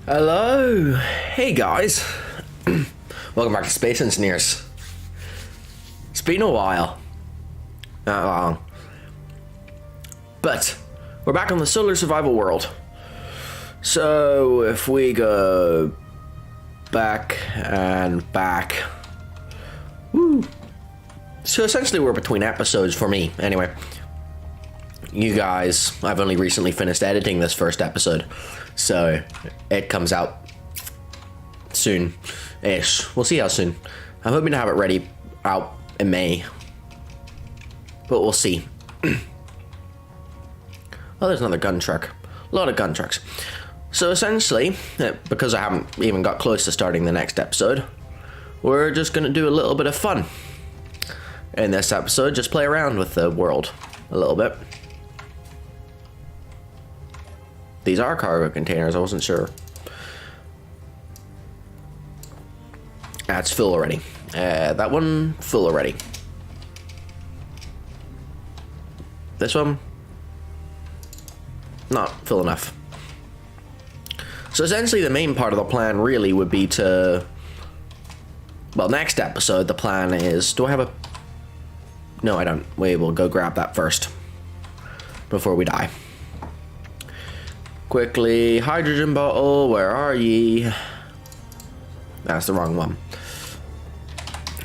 Hello, hey guys, welcome back to Space Engineers. It's been a while, not long, but we're back on the solar survival world. So if we go back and back, woo. So essentially we're between episodes for me, anyway. You guys, I've only recently finished editing this first episode, so it comes out soon-ish. We'll see how soon. I'm hoping to have it ready out in May, but we'll see. Oh, there's another gun truck. A lot of gun trucks. So essentially, because I haven't even got close to starting the next episode, we're just going to do a little bit of fun. In this episode, just play around with the world a little bit. These are cargo containers, I wasn't sure. That's full already. That one, full already. This one, not full enough. So essentially the main part of the plan really would be to... Well, next episode the plan is... Do I have a... No, I don't. We will go grab that first. Before we die. Quickly, hydrogen bottle, where are ye? That's the wrong one.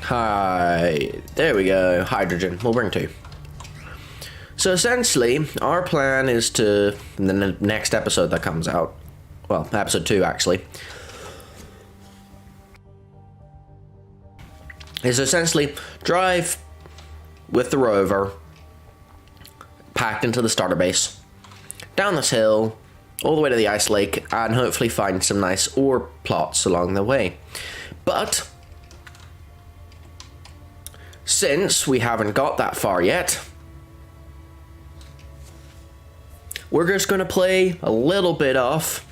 Hi, there we go, hydrogen, we'll bring 2. So essentially, our plan is to, in the next episode that comes out, well, episode 2 actually, is essentially drive with the rover, packed into the starter base, down this hill, all the way to the ice lake, and hopefully find some nice ore plots along the way. But since we haven't got that far yet, we're just going to play a little bit off.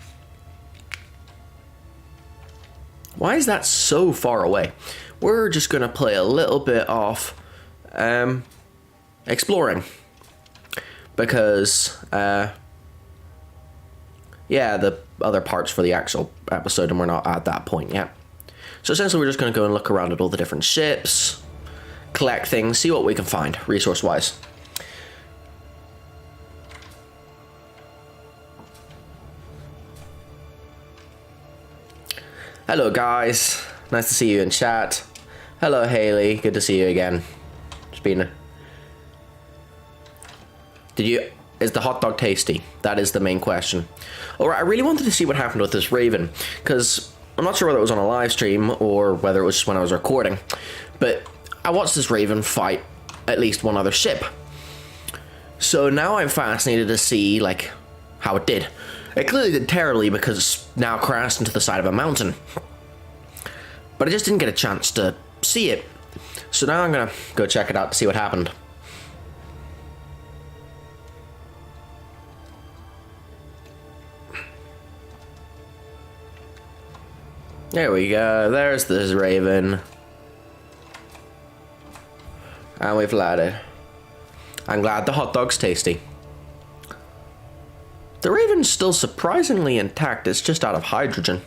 Why is that so far away? We're just going to play a little bit off exploring. Because yeah, the other parts for the actual episode, and we're not at that point yet. So essentially we're just going to go and look around at all the different ships, collect things, see what we can find, resource-wise. Hello guys, nice to see you in chat. Hello Haley, good to see you again. It's been... Is the hot dog tasty? That is the main question. Alright, I really wanted to see what happened with this Raven, because I'm not sure whether it was on a live stream or whether it was just when I was recording, but I watched this Raven fight at least one other ship. So now I'm fascinated to see, like, how it did. It clearly did terribly because it's now crashed into the side of a mountain. But I just didn't get a chance to see it. So now I'm gonna go check it out to see what happened. There we go, there's this Raven. And we've landed. I'm glad the hot dog's tasty. The Raven's still surprisingly intact, it's just out of hydrogen.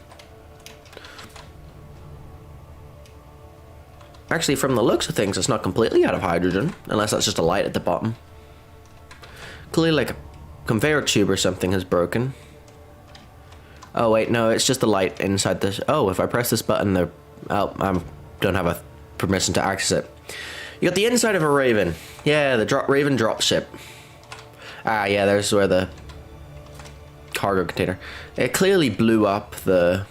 Actually, from the looks of things, it's not completely out of hydrogen, unless that's just a light at the bottom. Clearly like a conveyor tube or something has broken. Oh wait, no, it's just the light inside this. Oh, if I press this button, I don't have a permission to access it. You got the inside of a Raven. Yeah, the Raven dropship. Ah, yeah, there's where the cargo container. It clearly blew up the...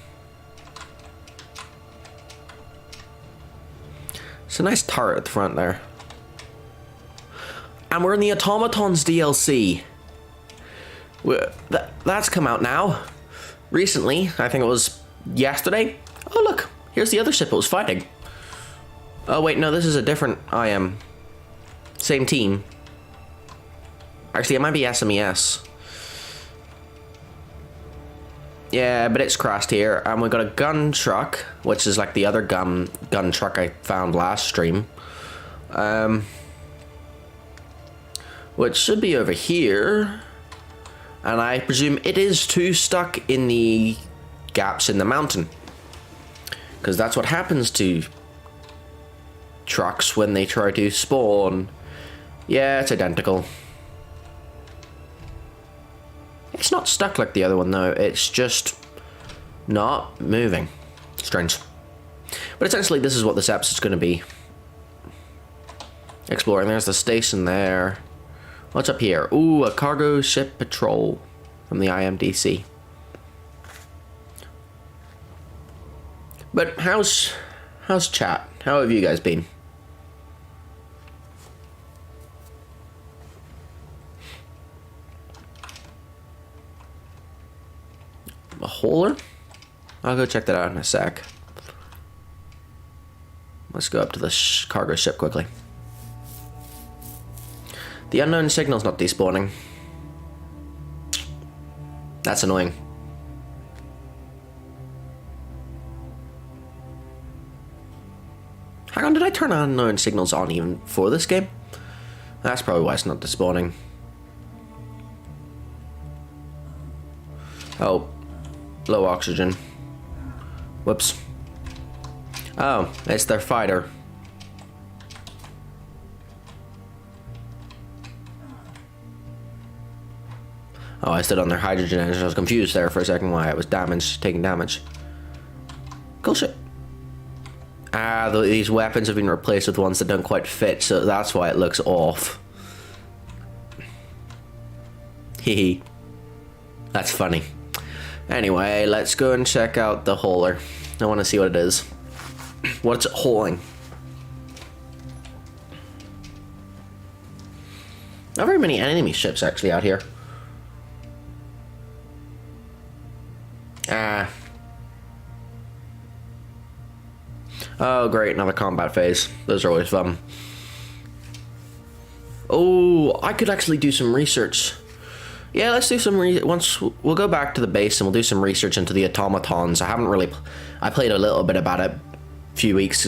It's a nice turret at the front there. And we're in the Automatons DLC. That's come out now. Recently, I think it was yesterday. Oh look, here's the other ship it was fighting. Oh wait, no, this is a different IM. Same team. Actually, it might be SMES. Yeah, but it's crashed here, and we got a gun truck, which is like the other gun truck I found last stream. Which should be over here. And I presume it is too stuck in the gaps in the mountain. Because that's what happens to trucks when they try to spawn. Yeah, it's identical. It's not stuck like the other one though, it's just not moving. Strange. But essentially this is what this episode's going to be. Exploring. There's the station there. What's up here? Ooh, a cargo ship patrol from the IMDC. But how's chat? How have you guys been? A hauler? I'll go check that out in a sec. Let's go up to the cargo ship quickly. The unknown signal's not despawning. That's annoying. Hang on, did I turn unknown signals on even for this game? That's probably why it's not despawning. Oh, low oxygen. Whoops. Oh, it's their fighter. Oh, I stood on their hydrogen engine. I was confused there for a second why it was damaged, taking damage. Cool shit. Ah, these weapons have been replaced with ones that don't quite fit, so that's why it looks off. Hehe. That's funny. Anyway, let's go and check out the hauler. I want to see what it is. What's it hauling? Not very many enemy ships actually out here. Ah. Oh great, another combat phase. Those are always fun. Oh, I could actually do some research. Yeah, let's do some once we'll go back to the base and we'll do some research into the automatons. I played a little bit about it a few weeks,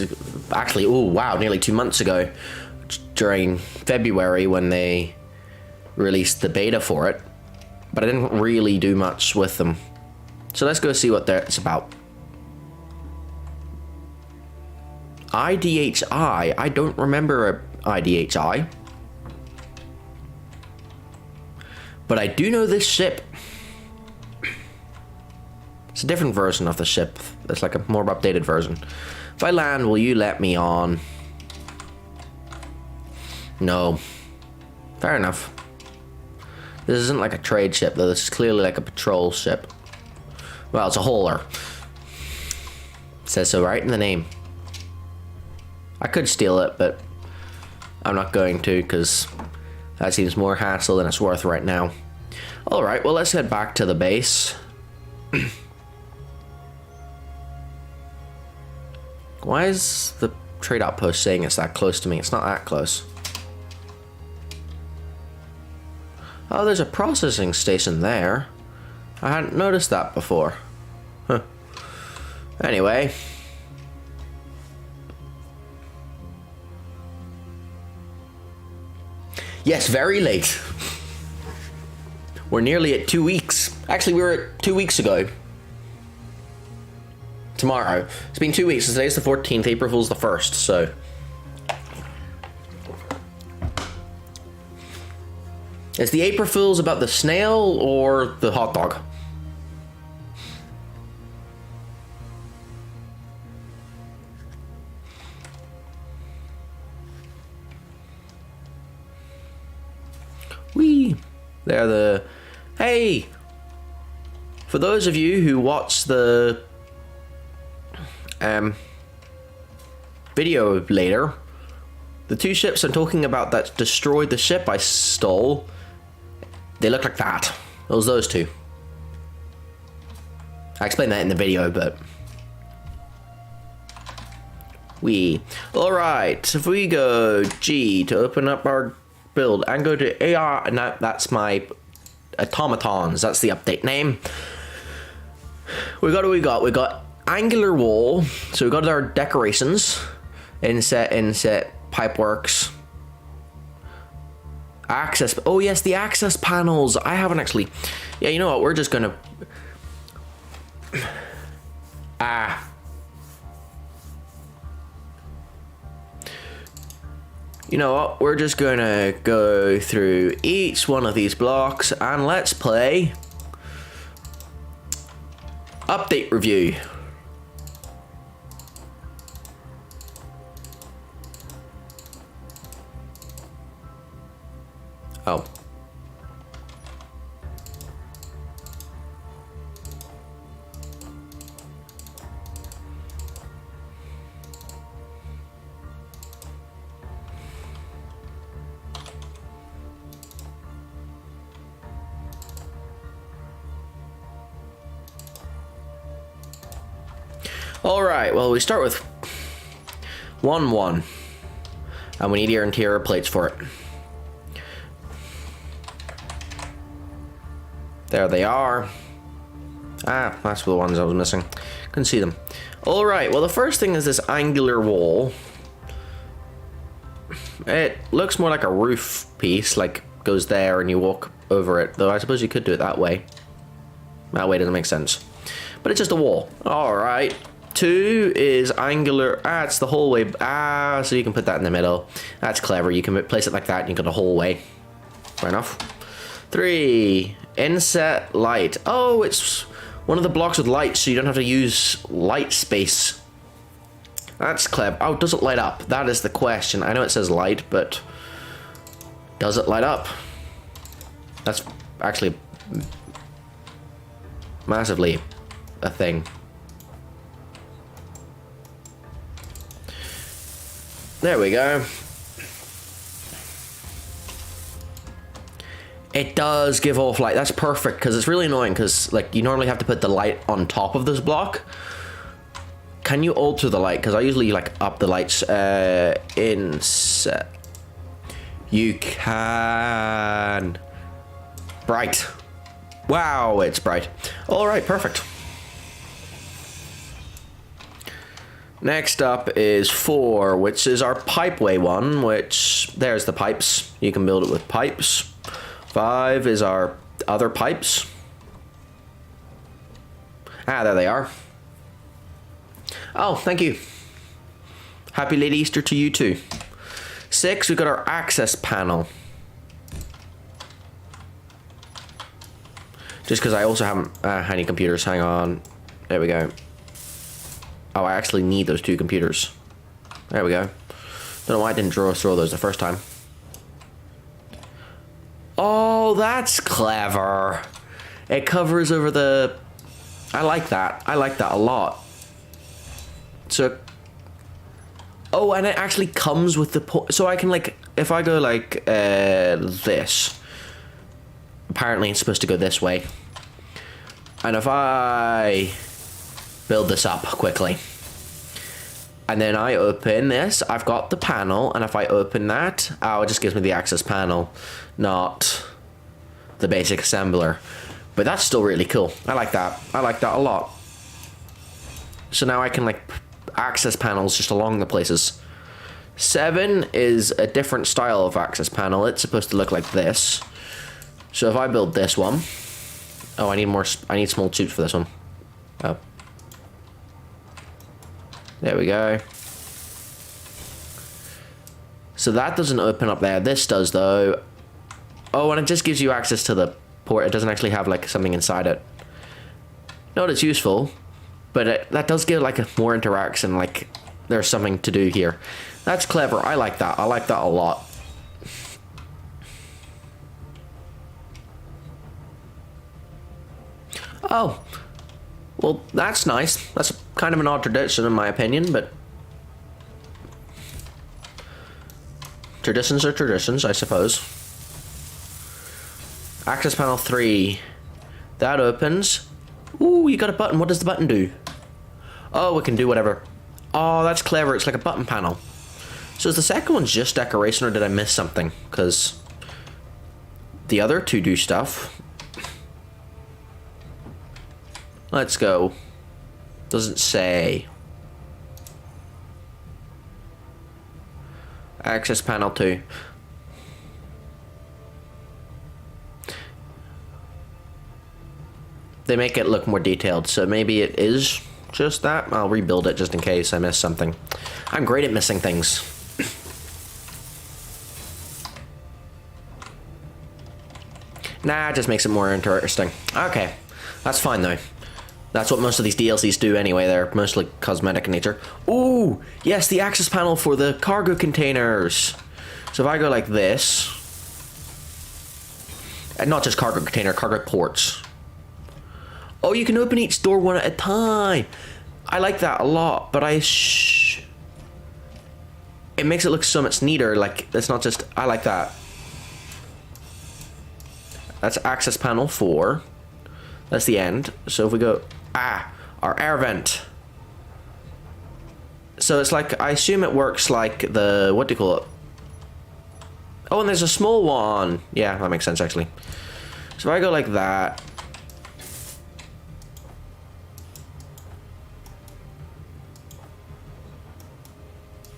actually, oh wow, nearly 2 months ago, during February when they released the beta for it, but I didn't really do much with them. So let's go see what it's about. IDHI, I don't remember a IDHI. But I do know this ship. It's a different version of the ship. It's like a more updated version. If I land, will you let me on? No. Fair enough. This isn't like a trade ship though. This is clearly like a patrol ship. Well, it's a hauler. It says so right in the name. I could steal it, but I'm not going to because that seems more hassle than it's worth right now. Alright, well let's head back to the base. Why is the trade outpost saying it's that close to me? It's not that close. Oh, there's a processing station there. I hadn't noticed that before. Huh. Anyway. Yes, very late. We're nearly at 2 weeks. Actually, we were at 2 weeks ago. Tomorrow. It's been 2 weeks. Today's the 14th. April Fool's the 1st, so. Is the April Fool's about the snail or the hot dog? Whee! They're the... Hey! For those of you who watch the... video later, the two ships I'm talking about that destroyed the ship I stole, they look like that. It was those two. I explained that in the video, but... Alright, if we go G to open up our build and go to AR, and that's my automatons, that's the update name. We got angular wall, so we got our decorations, inset, pipeworks, access, oh yes, the access panels. I haven't actually, yeah, you know what, we're just gonna, Ah. You know what? We're just gonna go through each one of these blocks and let's play update review. Oh. Alright, well we start with 1-1. And we need your interior plates for it. There they are. Ah, that's the ones I was missing. Couldn't see them. Alright, well the first thing is this angular wall. It looks more like a roof piece, like goes there and you walk over it. Though I suppose you could do it that way. That way doesn't make sense. But it's just a wall. Alright. 2 is angular. Ah, it's the hallway. Ah, so you can put that in the middle. That's clever. You can place it like that and you got a hallway. Fair enough. 3, inset light. Oh, it's one of the blocks with light, so you don't have to use light space. That's clever. Oh, does it light up? That is the question. I know it says light, but does it light up? That's actually massively a thing. There we go. It does give off light. That's perfect, because it's really annoying, because like you normally have to put the light on top of this block. Can you alter the light? Because I usually like up the lights. Inset. You can. Bright. Wow, it's bright. All right, perfect. Next up is 4, which is our pipeway one, which there's the pipes. You can build it with pipes. 5 is our other pipes. Ah, there they are. Oh, thank you. Happy late Easter to you too. 6, we've got our access panel. Just because I also haven't any computers. Hang on. There we go. Oh, I actually need those 2 computers. There we go. Don't know why I didn't draw through those the first time. Oh, that's clever. It covers over the... I like that. I like that a lot. So... Oh, and it actually comes with the... So I can, like... If I go, like, this... Apparently it's supposed to go this way. And if I... build this up quickly. And then I open this, I've got the panel, and if I open that, oh, it just gives me the access panel, not the basic assembler. But that's still really cool. I like that. I like that a lot. So now I can like access panels just along the places. 7 is a different style of access panel. It's supposed to look like this. So if I build this one, oh, I need small tubes for this one. Oh. There we go. So that doesn't open up there. This does, though. Oh, and it just gives you access to the port. It doesn't actually have, like, something inside it. Not as useful, but that does give, like, a more interaction. Like, there's something to do here. That's clever. I like that. I like that a lot. Oh. Well, that's nice. That's kind of an odd tradition in my opinion, but... Traditions are traditions, I suppose. Access panel 3. That opens. Ooh, you got a button. What does the button do? Oh, it can do whatever. Oh, that's clever. It's like a button panel. So is the second one just decoration, or did I miss something? Because the other 2 do stuff. Let's go. Doesn't say. Access panel 2. They make it look more detailed, so maybe it is just that. I'll rebuild it just in case I miss something. I'm great at missing things. Nah, it just makes it more interesting. Okay, that's fine though. That's what most of these DLCs do anyway. They're mostly cosmetic in nature. Ooh, yes, the access panel for the cargo containers. So if I go like this, and not just cargo container, cargo ports. Oh, you can open each door one at a time. I like that a lot, but it makes it look so much neater. Like, it's not just, I like that. That's access panel 4. That's the end. So if we go, our air vent. So it's like, I assume it works like the, what do you call it? Oh, and there's a small one. Yeah, that makes sense actually. So if I go like that.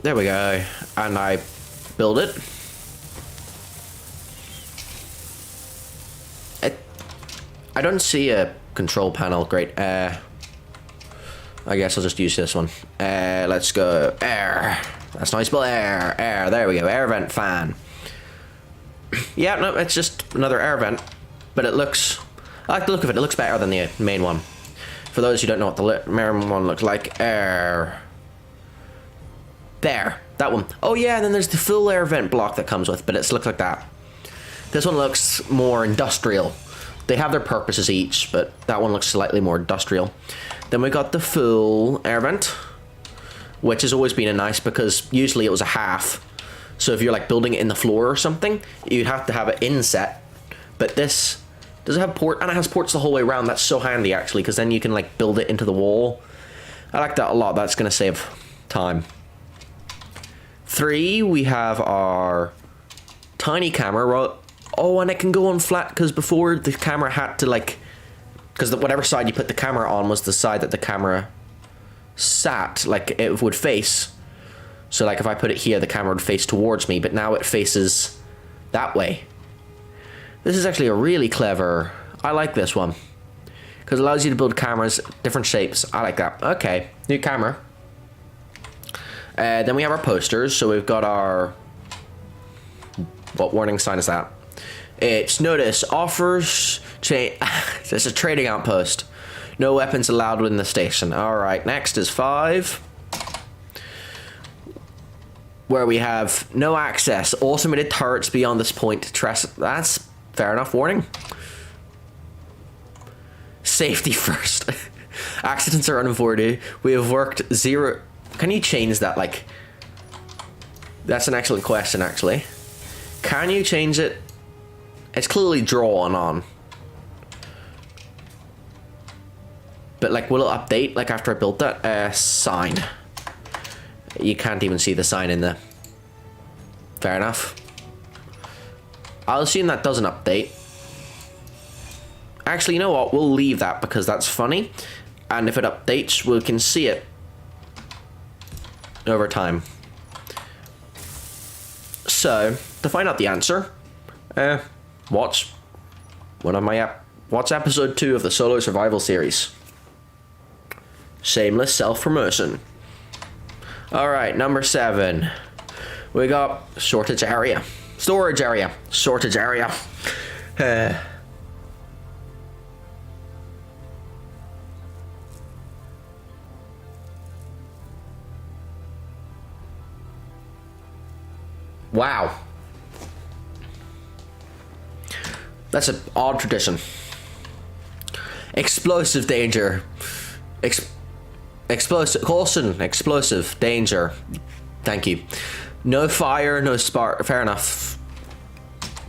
There we go. And I build it. I don't see a control panel. Great. I guess I'll just use this one. Let's go. Air. That's how you spell air. Air. There we go. Air vent fan. Yeah, no, it's just another air vent. But it looks... I like the look of it. It looks better than the main one. For those who don't know what the main one looks like. Air. There. That one. Oh yeah, and then there's the full air vent block that comes with, but it looks like that. This one looks more industrial. They have their purposes each, but that one looks slightly more industrial. Then we got the full air vent, which has always been a nice, because usually it was a half. So if you're like building it in the floor or something, you'd have to have it inset. But this does have port, and it has ports the whole way around. That's so handy actually, because then you can like build it into the wall. I like that a lot. That's gonna save time. 3, we have our tiny camera. Oh, and it can go on flat, because before the camera had to like, because whatever side you put the camera on was the side that the camera sat, like it would face. So like if I put it here, the camera would face towards me, but now it faces that way. This is actually a really clever, I like this one, because it allows you to build cameras, different shapes. I like that. Okay, new camera. Then we have our posters. So we've got our, what warning sign is that? It's notice offers change. It's a trading outpost. No weapons allowed within the station. All right, next is 5, where we have no access. Automated turrets beyond this point. That's fair enough. Warning. Safety first. Accidents are unavoided. We have worked 0. Can you change that? Like, that's an excellent question, actually. Can you change it? It's clearly drawn on. But, like, will it update, like, after I built that? Sign. You can't even see the sign in there. Fair enough. I'll assume that doesn't update. Actually, you know what? We'll leave that, because that's funny. And if it updates, we can see it over time. So, to find out the answer, watch episode 2 of the solo survival series. Shameless self-promotion. Alright, number 7. We got storage area. Wow. That's an odd tradition. Explosive danger. Explosive danger. Thank you. No fire, no spark. Fair enough.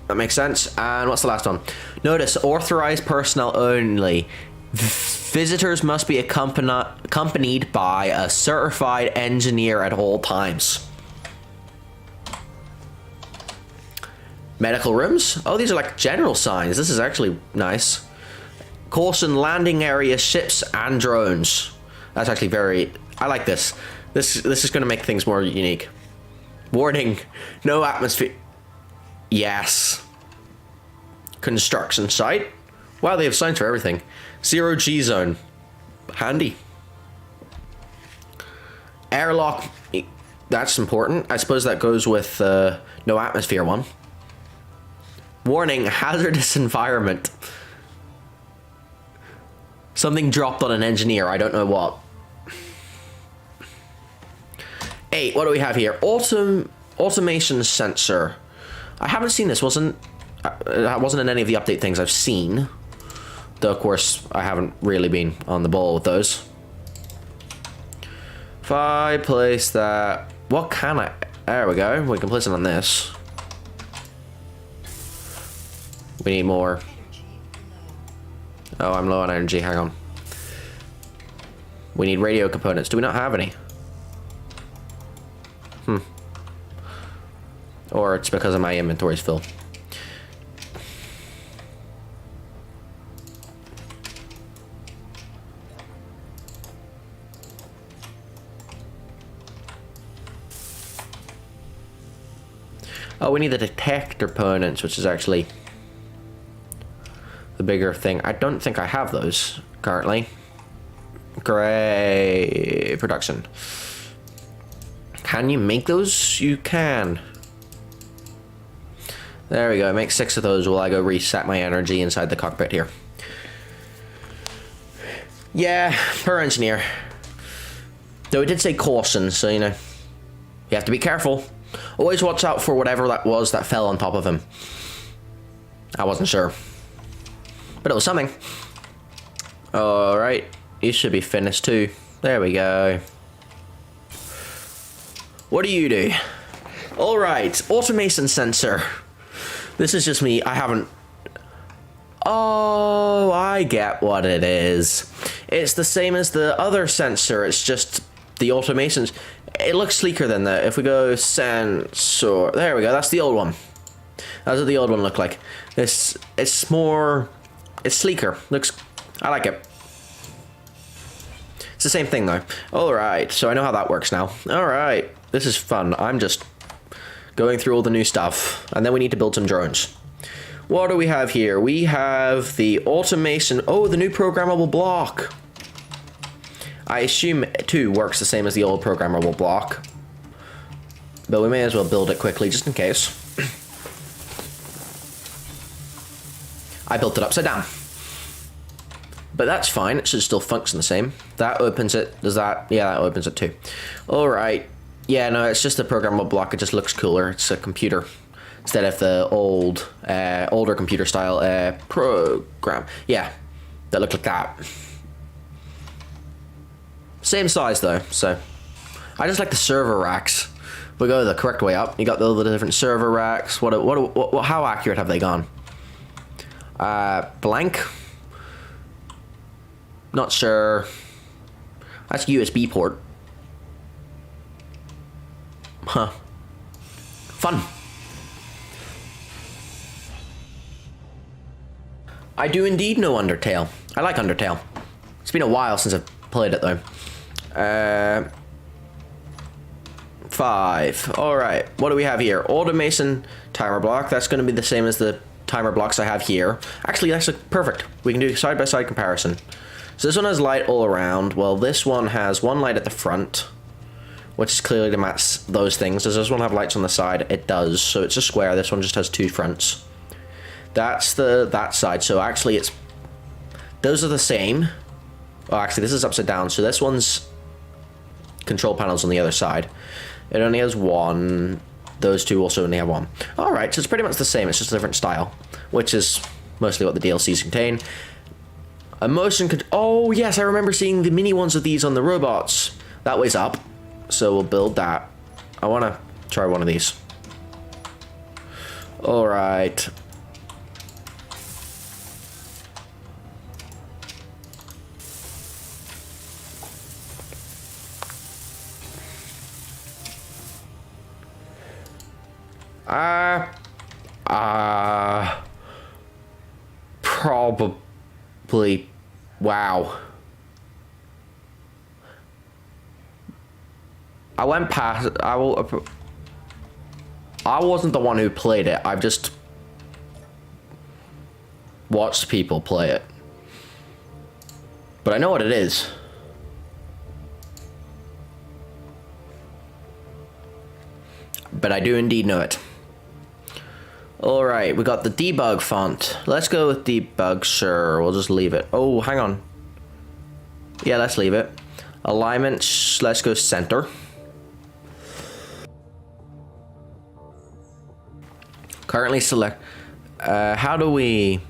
That makes sense. And what's the last one? Notice, authorized personnel only. Visitors must be accompanied by a certified engineer at all times. Medical rooms? Oh, these are like general signs. This is actually nice. Caution landing area, ships and drones. That's actually very... I like this. This is going to make things more unique. Warning. No atmosphere. Yes. Construction site. Wow, they have signs for everything. 0 G zone. Handy. Airlock, that's important. I suppose that goes with no atmosphere one. Warning, hazardous environment. Something dropped on an engineer, I don't know what. 8, what do we have here? Automation sensor. I haven't seen this, wasn't in any of the update things I've seen. Though, of course, I haven't really been on the ball with those. If I place that... What can I... There we go. We can place it on this. We need more. Oh, I'm low on energy. Hang on. We need radio components. Do we not have any? Or it's because of my inventory's full. Oh, we need the detector components, which is actually the bigger thing. I don't think I have those currently. Great production. Can you make those? You can. There we go. Make 6 of those while I go reset my energy inside the cockpit here. Yeah, per engineer. Though it did say caution, so you know, you have to be careful. Always watch out for whatever that was that fell on top of him. I wasn't sure, but it was something. Alright, you should be finished too. There we go. What do you do? Alright, automation sensor. This is just me, I haven't... Oh, I get what it is. It's the same as the other sensor, it's just the automations. It looks sleeker than that. If we go sensor, there we go, that's the old one. That's what the old one looked like. It's more, it's sleeker. Looks, I like it. It's the same thing though. Alright, so I know how that works now. Alright, this is fun. I'm just going through all the new stuff. And then we need to build some drones. What do we have here? We have the automation, oh, the new programmable block. I assume 2 works the same as the old programmable block. But we may as well build it quickly, just in case. I built it upside down. But that's fine, it should still function the same. That opens it, does that? Yeah, that opens it too. Alright. Yeah, no, it's just a programmable block, it just looks cooler. It's a computer. Instead of the old, older computer style program. Yeah, that looked like that. Same size though, so I just like the server racks. We go the correct way up. You got all the different server racks. What? How accurate have they gone? Blank. Not sure. That's USB port. Huh. Fun. I do indeed know Undertale. I like Undertale. It's been a while since I've played it though. 5. Alright, what do we have here? Automation timer block. That's going to be the same as the timer blocks I have here. Actually, that's perfect. We can do side-by-side comparison. So this one has light all around. Well, this one has one light at the front, which is clearly to match those things. Does this one have lights on the side? It does. So it's a square. This one just has 2 fronts. That's that side. So actually, those are the same. Oh, actually, this is upside down. So this one's control panels on the other side. It only has 1. Those 2 also only have 1. Alright, so it's pretty much the same. It's just a different style, which is mostly what the DLCs contain. A motion oh, yes, I remember seeing the mini ones of these on the robots. That way's up, so we'll build that. I want to try one of these. Alright. Probably, wow. I went past, I wasn't the one who played it, I've just watched people play it. But I know what it is. but I do indeed know it. Alright, we got the debug font. Let's go with debug, sure. We'll just leave it. Oh, hang on. Yeah, let's leave it. Alignment, let's go center. Currently select. How do we...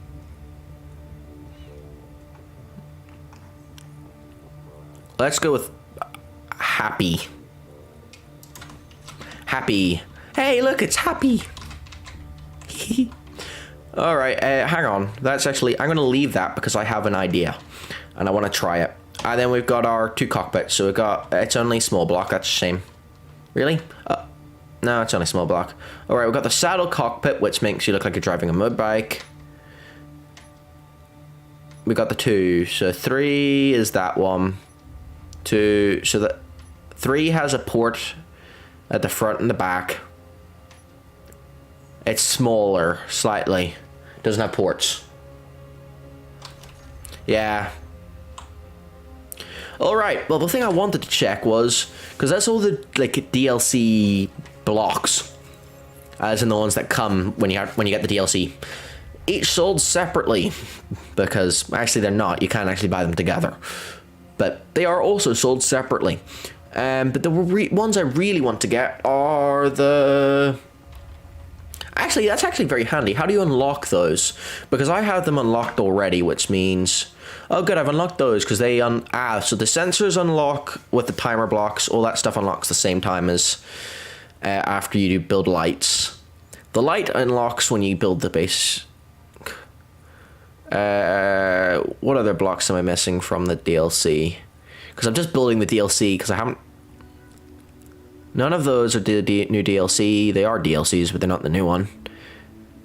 Let's go with happy. Happy. Hey, look, it's happy. Alright, hang on. That's actually... I'm going to leave that because I have an idea. And I want to try it. And then we've got our 2 cockpits. So we've got... It's only small block. That's a shame. Really? No, it's only small block. Alright, we've got the saddle cockpit, which makes you look like you're driving a motorbike. We got the 2. So 3 is that one. 2. So that 3 has a port at the front and the back. It's smaller, slightly. Doesn't have ports. Yeah. Alright, well the thing I wanted to check was, because that's all the like DLC blocks, as in the ones that come when you get the DLC. Each sold separately, because actually they're not. You can't actually buy them together. But they are also sold separately. But the ones I really want to get are the... Actually, that's actually very handy. How do you unlock those? Because I have them unlocked already, which means... Oh, good, I've unlocked those, because they... so the sensors unlock with the timer blocks. All that stuff unlocks the same time as after you build lights. The light unlocks when you build the base... what other blocks am I missing from the DLC? Because I'm just building the DLC, because I haven't... None of those are the new DLC. They are DLCs, but they're not the new one.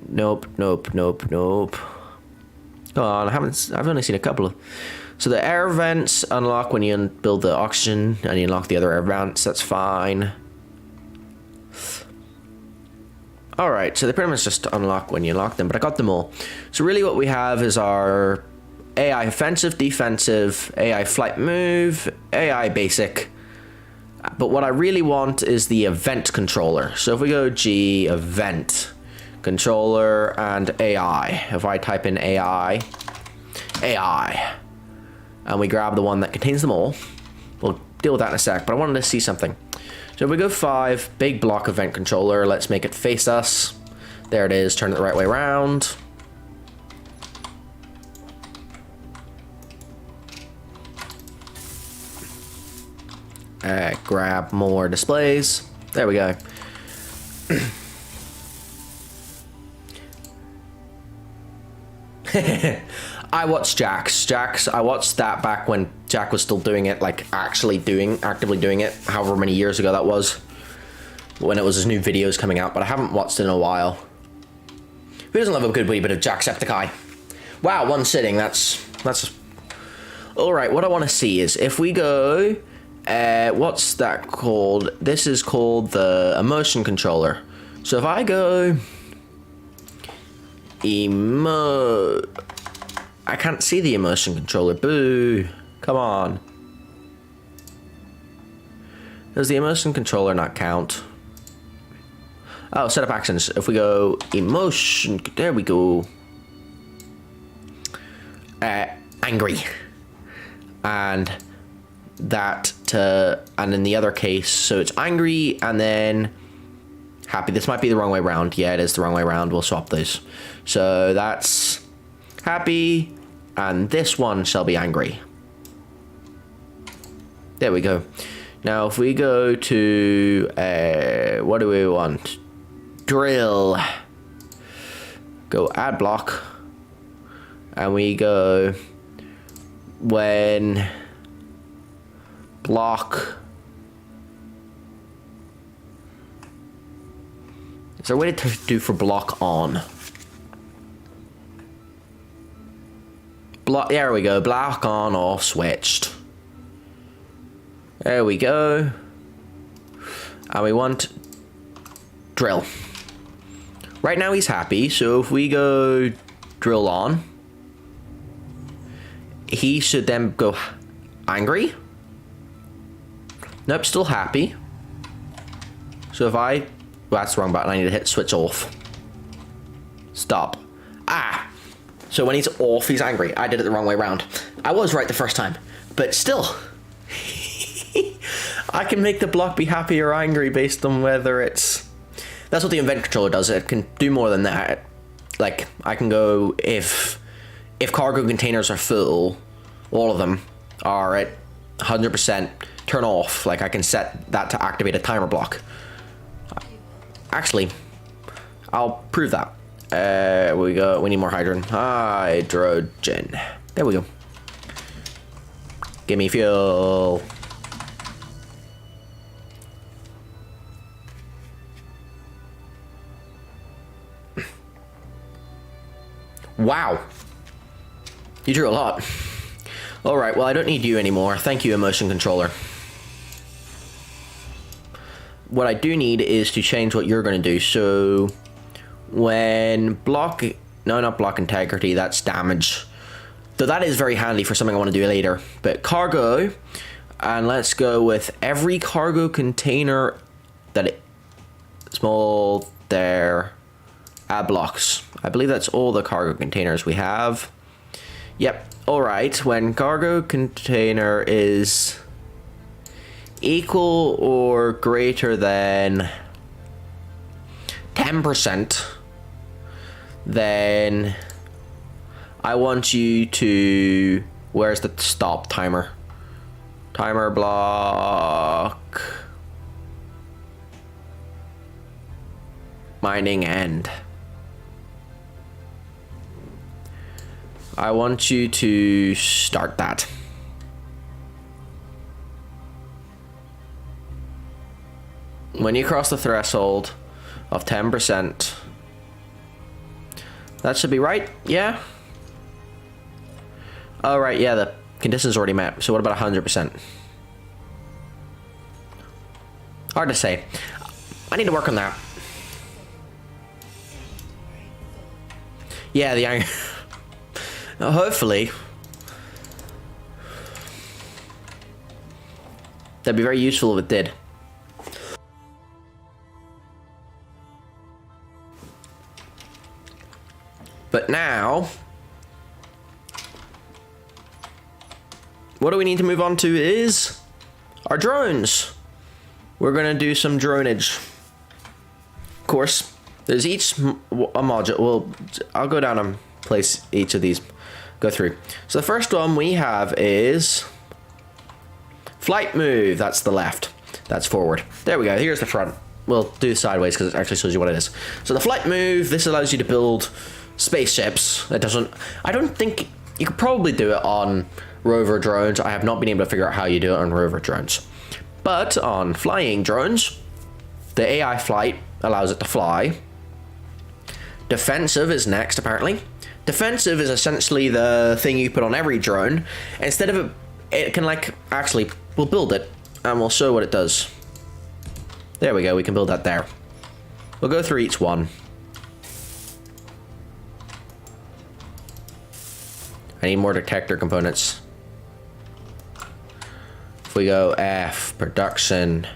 Nope, nope, nope, nope. Go on, I've only seen a couple of... So the air vents unlock when you build the oxygen, and you unlock the other air vents, that's fine. Alright, so they pretty much just unlock when you unlock them, but I got them all. So really what we have is our AI offensive, defensive, AI flight move, AI basic. But what I really want is the event controller. So if we go G, event, controller, and AI. If I type in AI, and we grab the one that contains them all, we'll deal with that in a sec, but I wanted to see something. So if we go 5, big block event controller, let's make it face us. There it is, turn it the right way around. Grab more displays. There we go. I watched Jack's. I watched that back when Jack was still doing it, like actively doing it, however many years ago that was, when it was his new videos coming out, but I haven't watched it in a while. Who doesn't love a good wee bit of Jacksepticeye? Wow, one sitting, that's... Alright, what I want to see is, if we go... what's that called? This is called the emotion controller. So if I go... I can't see the emotion controller. Boo. Come on. Does the emotion controller not count? Oh, set up actions. If we go emotion... There we go. Angry. And that to... And in the other case, so it's angry and then... Happy. This might be the wrong way around. Yeah, it is the wrong way around. We'll swap those. So that's happy, and this one shall be angry. There we go. Now, if we go to what do we want? Drill. Go add block, and we go when block. Is there a way to do for block on? Block, there we go, block on off switched. There we go. And we want drill. Right now he's happy, so if we go drill on, he should then go angry. Nope, still happy. So if I that's the wrong button. I need to hit switch off. Stop. Ah! So when he's off, he's angry. I did it the wrong way around. I was right the first time, but still. I can make the block be happy or angry based on whether it's... That's what the event controller does. It can do more than that. Like, I can go, if cargo containers are full, all of them are at 100%, turn off. Like, I can set that to activate a timer block. Actually, I'll prove that. We need more hydrogen. Hydrogen. There we go. Give me fuel. Wow. You drew a lot. Alright, well, I don't need you anymore. Thank you, emotion controller. What I do need is to change what you're going to do. So, when block... No, not block integrity. That's damage. So that is very handy for something I want to do later. But cargo, and let's go with every cargo container that it... Small, there... Add blocks. I believe that's all the cargo containers we have. Yep. Alright, when cargo container is equal or greater than 10%, then I want you to... Where's the stop timer? Timer block. Mining end. I want you to start that. When you cross the threshold of 10%, that should be right, yeah? Oh, right, yeah, the condition's already met. So what about 100%? Hard to say. I need to work on that. Yeah, the iron... Hopefully. That'd be very useful if it did. But now... What do we need to move on to is... our drones. We're gonna do some dronage. Of course, there's each a module... Well, I'll go down and place each of these... Go through. So the first one we have is flight move. That's the left. That's forward. There we go. Here's the front. We'll do sideways because it actually shows you what it is. So the flight move, this allows you to build spaceships. It doesn't... I don't think... You could probably do it on rover drones. I have not been able to figure out how you do it on rover drones. But on flying drones, the AI flight allows it to fly. Defensive is next, apparently. Defensive is essentially the thing you put on every drone. Instead of it can like, actually, we'll build it and we'll show what it does. There we go, we can build that there. We'll go through each one. I need more detector components. If we go F, production,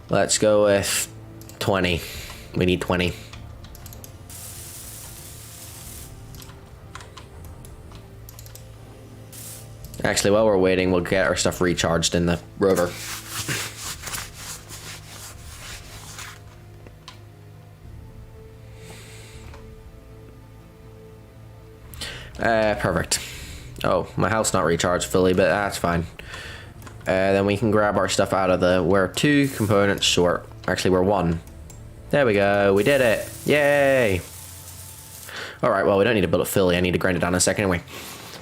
let's go with 20. We need 20. Actually, while we're waiting, we'll get our stuff recharged in the rover. Perfect. Oh, my health's not recharged fully, but that's fine. Then we can grab our stuff out of the... We're 2 components short. Actually, we're 1. There we go. We did it. Yay! Alright, well, we don't need to build it fully. I need to grind it down in a second anyway.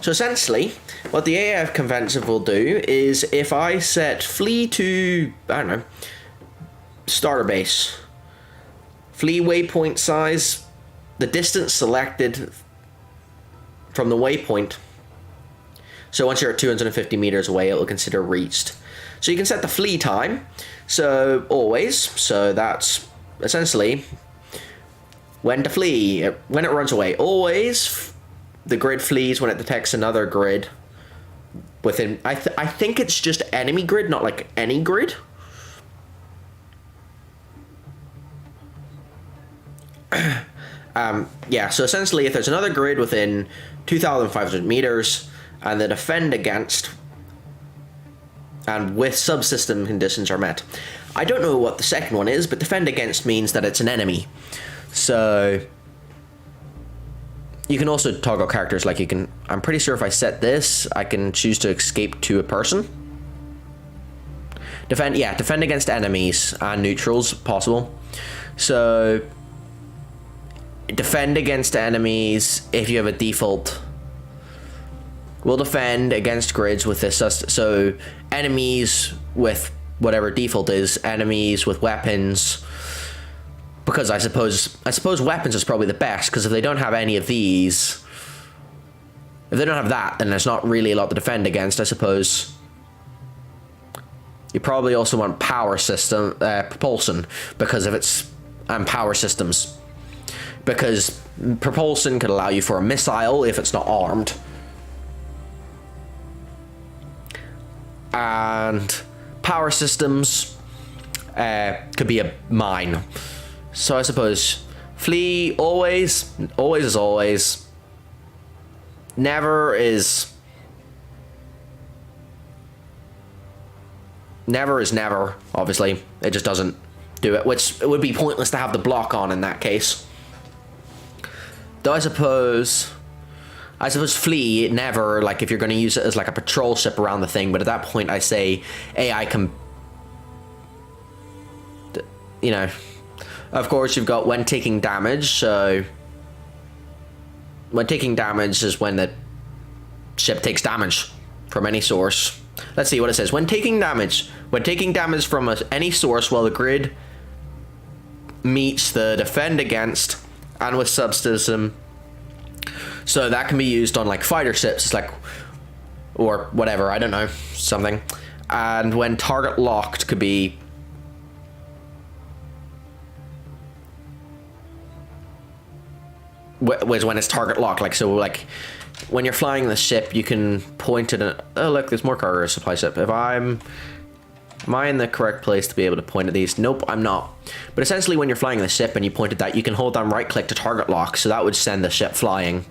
So essentially, what the AF convention will do is if I set flee to, I don't know, starter base, flee waypoint size, the distance selected from the waypoint. So once you're at 250 meters away, it will consider reached. So you can set the flee time. So always, so that's essentially when to flee, when it runs away. Always. The grid flees when it detects another grid within... I think it's just enemy grid, not like any grid. Yeah, so essentially if there's another grid within 2,500 meters and the defend against and with subsystem conditions are met. I don't know what the second one is, but defend against means that it's an enemy. So you can also toggle characters, like you can, I'm pretty sure if I set this, I can choose to escape to a person. Defend against enemies and neutrals, possible. So defend against enemies if you have a default. We'll defend against grids with this, so enemies with whatever default is, enemies with weapons, because I suppose weapons is probably the best, because if they don't have any of these, if they don't have that, then there's not really a lot to defend against, I suppose. You probably also want power system, propulsion, because if it's, and power systems, because propulsion could allow you for a missile if it's not armed. And power systems could be a mine. So I suppose flee always is always. Never is never, obviously. It just doesn't do it, which it would be pointless to have the block on in that case. Though I suppose flee, never, like if you're going to use it as like a patrol ship around the thing, but at that point I say AI can, you know, of course you've got when taking damage, so when taking damage is when the ship takes damage from any source. Let's see what it says. When taking damage from any source while the grid meets the defend against and with subsystem. So that can be used on like fighter ships, like, or whatever, I don't know, something. And when target locked could be was when it's target locked, like, so like when you're flying the ship you can point it at, oh look, there's more cargo supply ship. If am I in the correct place to be able to point at these? Nope, I'm not. But essentially when you're flying the ship and you point at that, you can hold down right click to target lock, so that would send the ship flying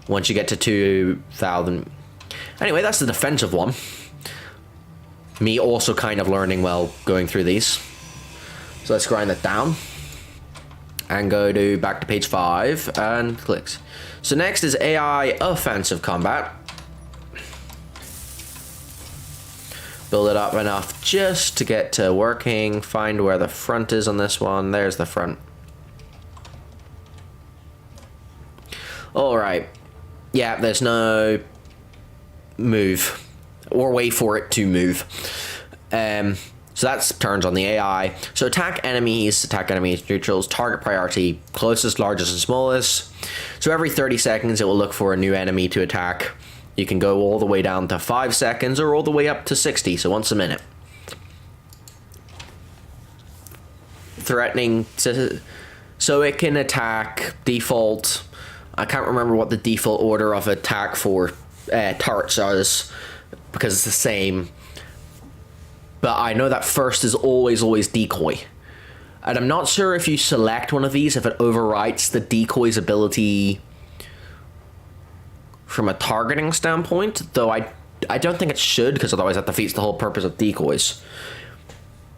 once you get to 2,000. Anyway, that's the defensive one. Me also kind of learning while going through these. So let's grind that down and go to back to page 5 and clicks. So next is AI offensive combat. Build it up enough just to get to working. Find where the front is on this one. There's the front. All right. Yeah, there's no move or way for it to move. So that's turns on the AI. So attack enemies, neutrals, target priority, closest, largest, and smallest. So every 30 seconds it will look for a new enemy to attack. You can go all the way down to 5 seconds or all the way up to 60, so once a minute. Threatening, so it can attack default. I can't remember what the default order of attack for turrets is, because it's the same. But I know that first is always decoy. And I'm not sure if you select one of these, if it overwrites the decoy's ability from a targeting standpoint, though I don't think it should, because otherwise that defeats the whole purpose of decoys.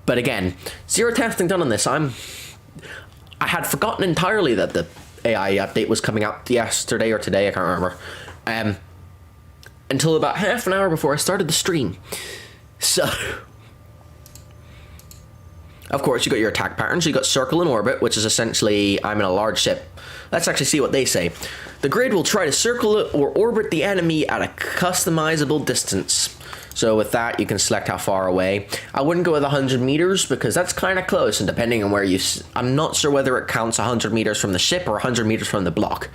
But again, zero testing done on this. I had forgotten entirely that the AI update was coming out yesterday or today, I can't remember. Until about half an hour before I started the stream. So of course, you got your attack patterns. You got circle and orbit, which is essentially I'm in a large ship. Let's actually see what they say. The grid will try to circle or orbit the enemy at a customizable distance. So with that, you can select how far away. I wouldn't go with 100 meters because that's kind of close, and depending on where I'm not sure whether it counts 100 meters from the ship or 100 meters from the block.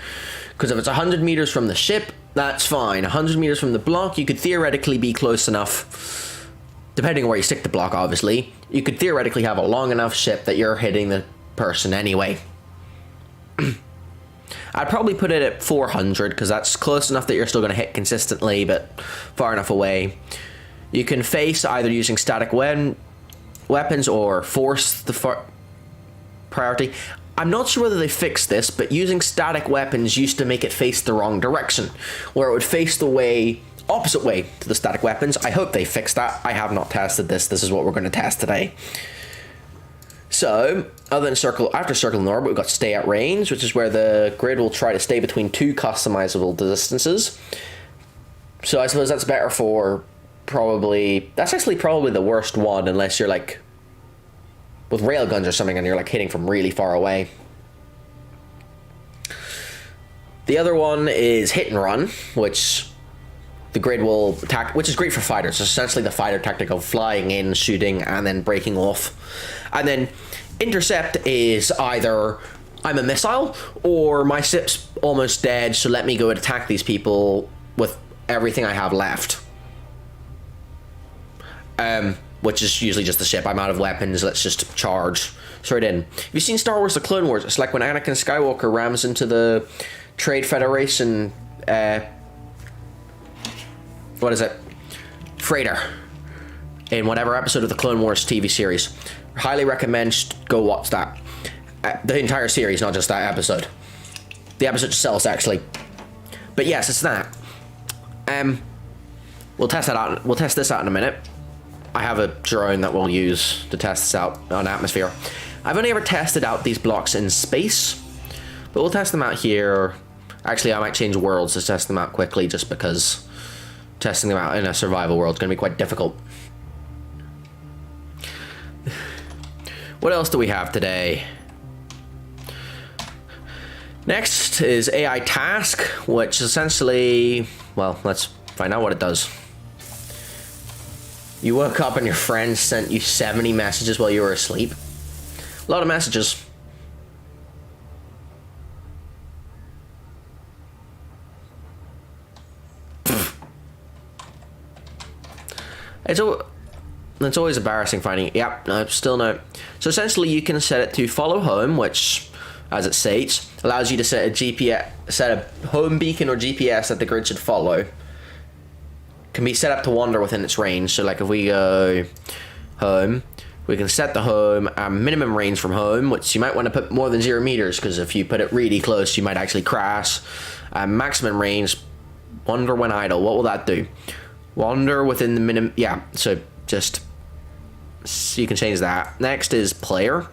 Because if it's 100 meters from the ship, that's fine. 100 meters from the block, you could theoretically be close enough. Depending on where you stick the block, obviously, you could theoretically have a long enough ship that you're hitting the person anyway. I'd probably put it at 400 because that's close enough that you're still going to hit consistently, but far enough away. You can face either using static weapons or force the priority. I'm not sure whether they fixed this, but using static weapons used to make it face the wrong direction, where it would face the opposite way to the static weapons. I hope they fixed that. I have not tested this. This is what we're going to test today. So, other than after circle and orbit, we've got stay at range, which is where the grid will try to stay between two customizable distances. So I suppose that's better for that's actually probably the worst one, unless you're like with railguns or something and you're like hitting from really far away. The other one is hit and run, which the grid will attack, which is great for fighters. It's essentially the fighter tactic of flying in, shooting, and then breaking off. And then intercept is either I'm a missile or my ship's almost dead, so let me go and attack these people with everything I have left. Which is usually just the ship. I'm out of weapons, let's just charge straight in. Have you seen Star Wars The Clone Wars? It's like when Anakin Skywalker rams into the Trade Federation, what is it? Freighter. In whatever episode of the Clone Wars TV series. Highly recommend go watch that. The entire series, not just that episode. The episode itself, actually. But yes, it's that. We'll test that out. We'll test this out in a minute. I have a drone that we'll use to test this out on atmosphere. I've only ever tested out these blocks in space, but we'll test them out here. Actually, I might change worlds to test them out quickly, just because testing them out in a survival world is going to be quite difficult. What else do we have today? Next is AI task, which essentially, well, let's find out what it does. You woke up and your friend sent you 70 messages while you were asleep. A lot of messages. It's always embarrassing finding it. Yep, no, still no. So essentially you can set it to follow home, which, as it states, allows you to set a home beacon or GPS that the grid should follow. Can be set up to wander within its range. So like if we go home, we can set the home minimum range from home, which you might want to put more than 0 meters, because if you put it really close you might actually crash. Maximum range, wander when idle. What will that do? Wander within the minimum. Yeah, so just so you can change that. Next is player,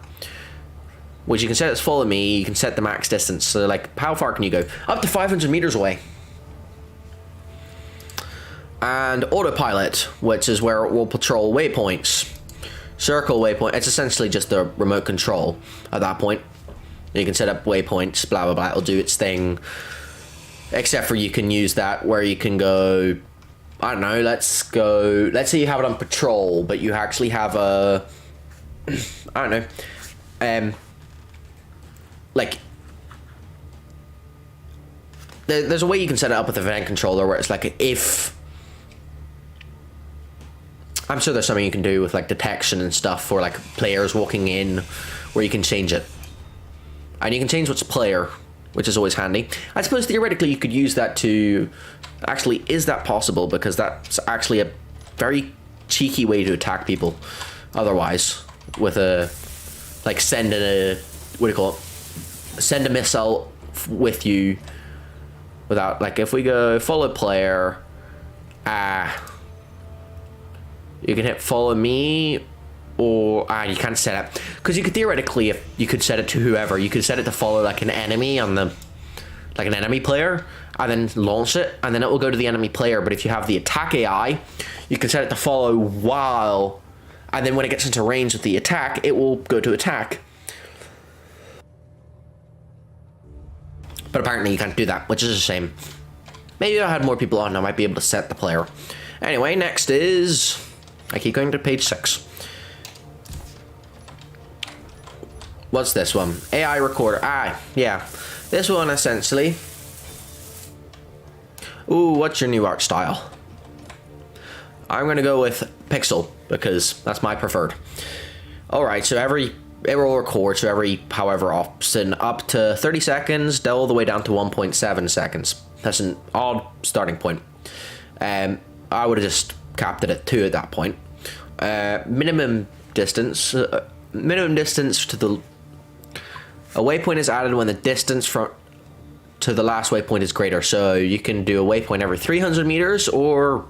which you can set as follow me. You can set the max distance. So like how far can you go? Up to 500 meters away. And autopilot, which is where it will patrol waypoints. Circle waypoint, it's essentially just the remote control at that point. You can set up waypoints, blah blah blah, it'll do its thing. Except for you can use that where you can go, I don't know, let's say you have it on patrol, but you actually have a, I don't know, like, there's a way you can set it up with a event controller where it's like if, I'm sure there's something you can do with like detection and stuff for like players walking in, where you can change it. And you can change what's player, which is always handy. I suppose theoretically you could use that to, actually, is that possible? Because that's actually a very cheeky way to attack people otherwise, with a, like send a, what do you call it? Send a missile with you without, like if we go follow player, you can hit follow me, or you can't set it, because you could theoretically, if you could set it to whoever, you could set it to follow like an enemy on the, like an enemy player, and then launch it, and then it will go to the enemy player. But if you have the attack AI, you can set it to follow while, and then when it gets into range with the attack, it will go to attack. But apparently you can't do that, which is a shame. Maybe if I had more people on, I might be able to set the player. Anyway, next is, I keep going to page 6. What's this one? AI recorder. Yeah. This one essentially. Ooh, what's your new art style? I'm gonna go with pixel, because that's my preferred. Alright, so it will record, so however often, up to 30 seconds, all the way down to 1.7 seconds. That's an odd starting point. I would have just capped it at 2 at that point. Minimum distance to the A waypoint is added when the distance from to the last waypoint is greater. So you can do a waypoint every 300 meters or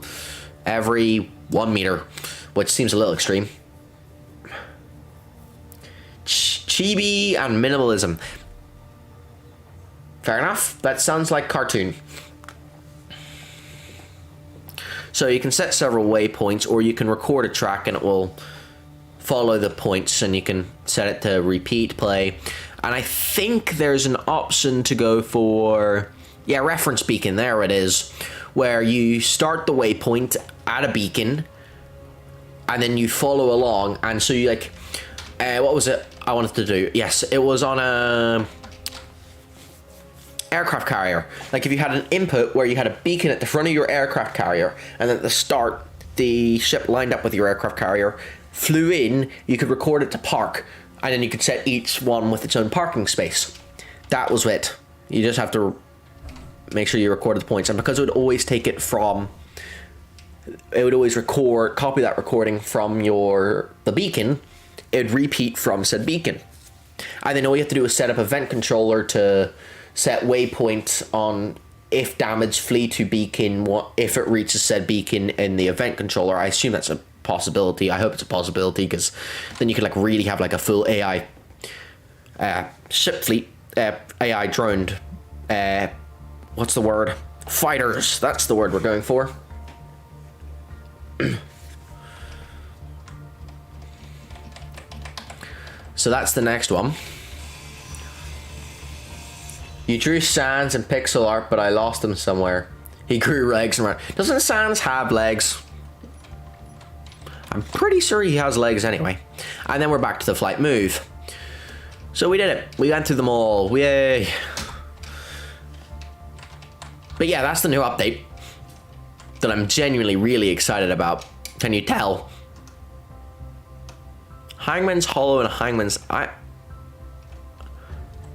every 1 meter, which seems a little extreme. Chibi and minimalism. Fair enough. That sounds like cartoon. So you can set several waypoints, or you can record a track and it will follow the points, and you can set it to repeat play. And I think there's an option to go for, yeah, reference beacon. There it is, where you start the waypoint at a beacon and then you follow along. And so you like, what was it I wanted to do? Yes, it was on a aircraft carrier. Like if you had an input where you had a beacon at the front of your aircraft carrier, and then at the start the ship lined up with your aircraft carrier, flew in, you could record it to park, and then you could set each one with its own parking space. That was it. You just have to make sure you recorded the points, and because it would always take it from, it would always record, copy that recording from the beacon, it would repeat from said beacon. And then all you have to do is set up event controller to set waypoint on if damage flee to beacon, if it reaches said beacon in the event controller. I assume that's a possibility. I hope it's a possibility, because then you could like really have like a full AI ship fleet, AI droned, what's the word? Fighters. That's the word we're going for. So that's the next one. You drew Sans in pixel art, but I lost him somewhere. He grew legs and ran. Doesn't Sans have legs? I'm pretty sure he has legs anyway. And then we're back to the flight move. So we did it. We went through them all. Yay. But yeah, that's the new update that I'm genuinely really excited about. Can you tell? Hangman's Hollow and Hangman's...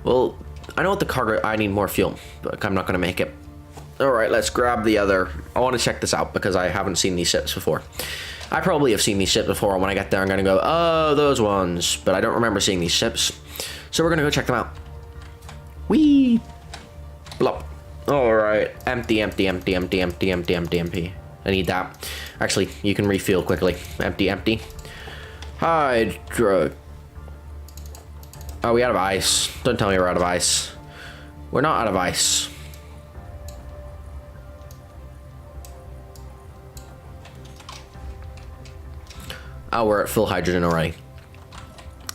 Well, I know what the cargo... I need more fuel, but I'm not going to make it. Alright, let's grab the other... I want to check this out because I haven't seen these ships before. I probably have seen these ships before, and when I get there I'm going to go, oh, those ones. But I don't remember seeing these ships. So we're going to go check them out. Whee! Blop. Alright. Empty, empty, empty, empty, empty, empty, empty, empty. I need that. Actually, you can refuel quickly. Empty, empty. Hydro. Oh, we out of ice. Don't tell me we're out of ice. We're not out of ice. Oh, we're at full hydrogen already.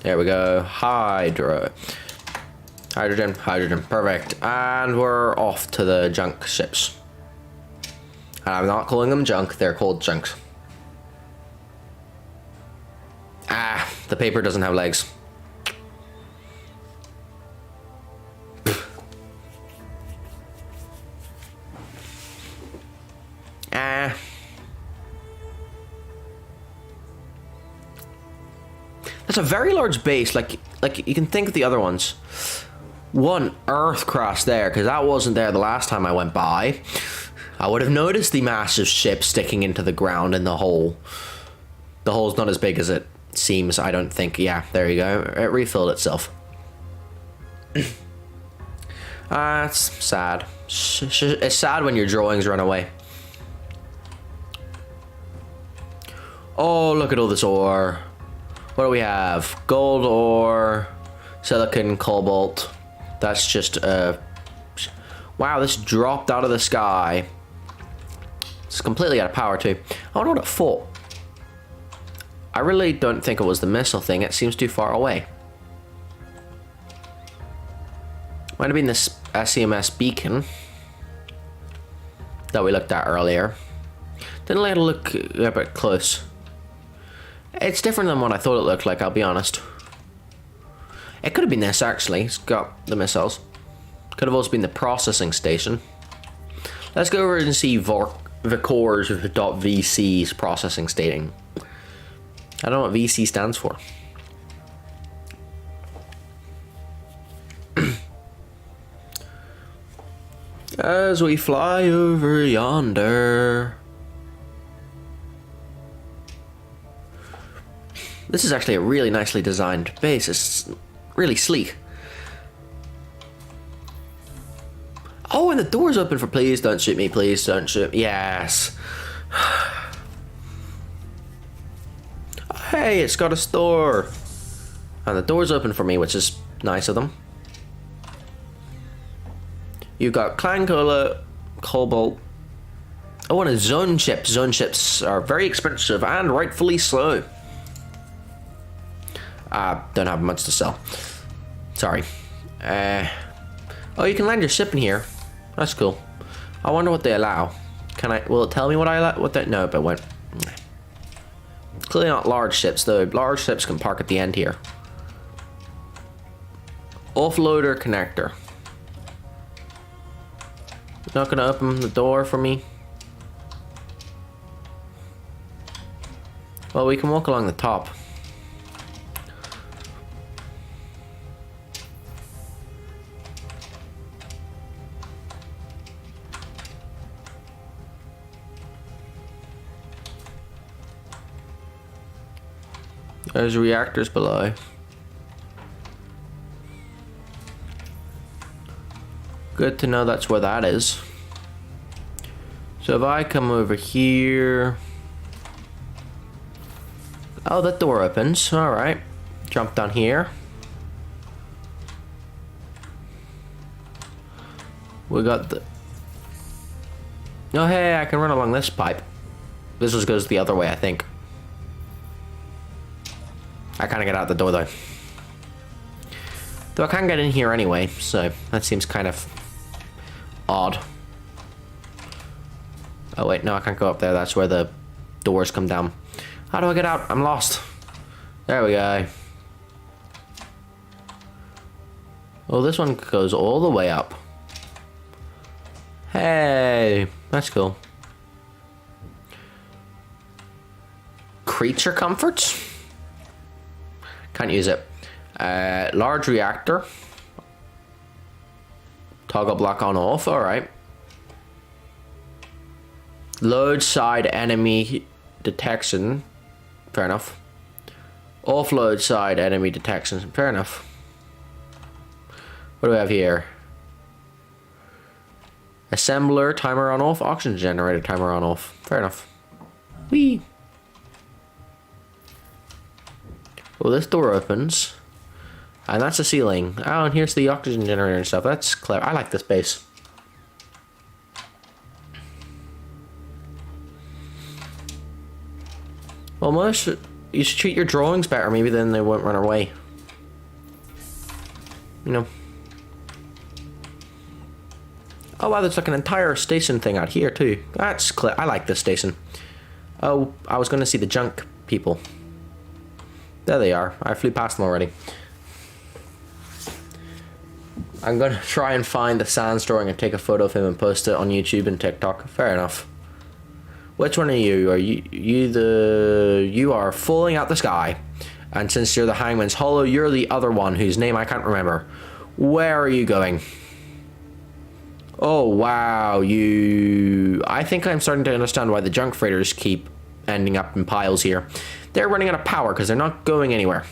There we go. Hydro. Hydrogen, hydrogen. Perfect. And we're off to the junk ships. And I'm not calling them junk. They're called junks. Ah, the paper doesn't have legs. Ah. That's a very large base. Like you can think of the other ones. One Earth crash there, because that wasn't there the last time I went by. I would have noticed the massive ship sticking into the ground in the hole. The hole's not as big as it seems, I don't think. Yeah, there you go. It refilled itself. It's sad. It's sad when your drawings run away. Oh, look at all this ore. What do we have? Gold ore, silicon, cobalt. That's just wow, this dropped out of the sky. It's completely out of power too. I wonder what it for. I really don't think it was the missile thing. It seems too far away. Might have been this SEMS beacon that we looked at earlier. Didn't let it look a bit close. It's different than what I thought it looked like, I'll be honest. It could have been this, actually. It's got the missiles. Could have also been the processing station. Let's go over and see Vicor's .vc's processing stating. I don't know what VC stands for. As we fly over yonder. This is actually a really nicely designed base. It's really sleek. Oh, and the door's open for please don't shoot me, please don't shoot me. Yes. Hey, it's got a store. And the door's open for me, which is nice of them. You've got Clan Cola, Cobalt. Oh, and a zone chip. Zone chips are very expensive and rightfully so. Don't have much to sell. Sorry. Oh, you can land your ship in here. That's cool. I wonder what they allow. Can I? Will it tell me what I allow? What that? No, but what? Clearly not large ships though. Large ships can park at the end here. Offloader connector. Not gonna open the door for me. Well, we can walk along the top. There's reactors below. Good to know that's where that is. So if I come over here... Oh, that door opens. Alright. Jump down here. We got the... Oh, hey, I can run along this pipe. This just goes the other way, I think. I can't get out the door though. Though I can't get in here anyway, so that seems kind of odd. Oh wait, no, I can't go up there. That's where the doors come down. How do I get out? I'm lost. There we go. Oh, this one goes all the way up. Hey, that's cool. Creature comforts? Can't use it. Large reactor. Toggle block on off, alright. Load side enemy detection. Fair enough. Offload side enemy detection. Fair enough. What do we have here? Assembler, timer on off. Oxygen generator, timer on off. Fair enough. Whee! Well, this door opens. And that's the ceiling. Oh, and here's the oxygen generator and stuff. That's clever. I like this base. Almost. You should treat your drawings better. Maybe then they won't run away. You know. Oh, wow, there's like an entire station thing out here, too. That's clever. I like this station. Oh, I was going to see the junk people. There they are. I flew past them already. I'm going to try and find the Sans drawing and take a photo of him and post it on YouTube and TikTok. Fair enough. Which one are you? Are you are falling out the sky. And since you're the Hangman's Hollow, you're the other one whose name I can't remember. Where are you going? Oh, wow. I think I'm starting to understand why the junk freighters keep ending up in piles here. They're running out of power because they're not going anywhere.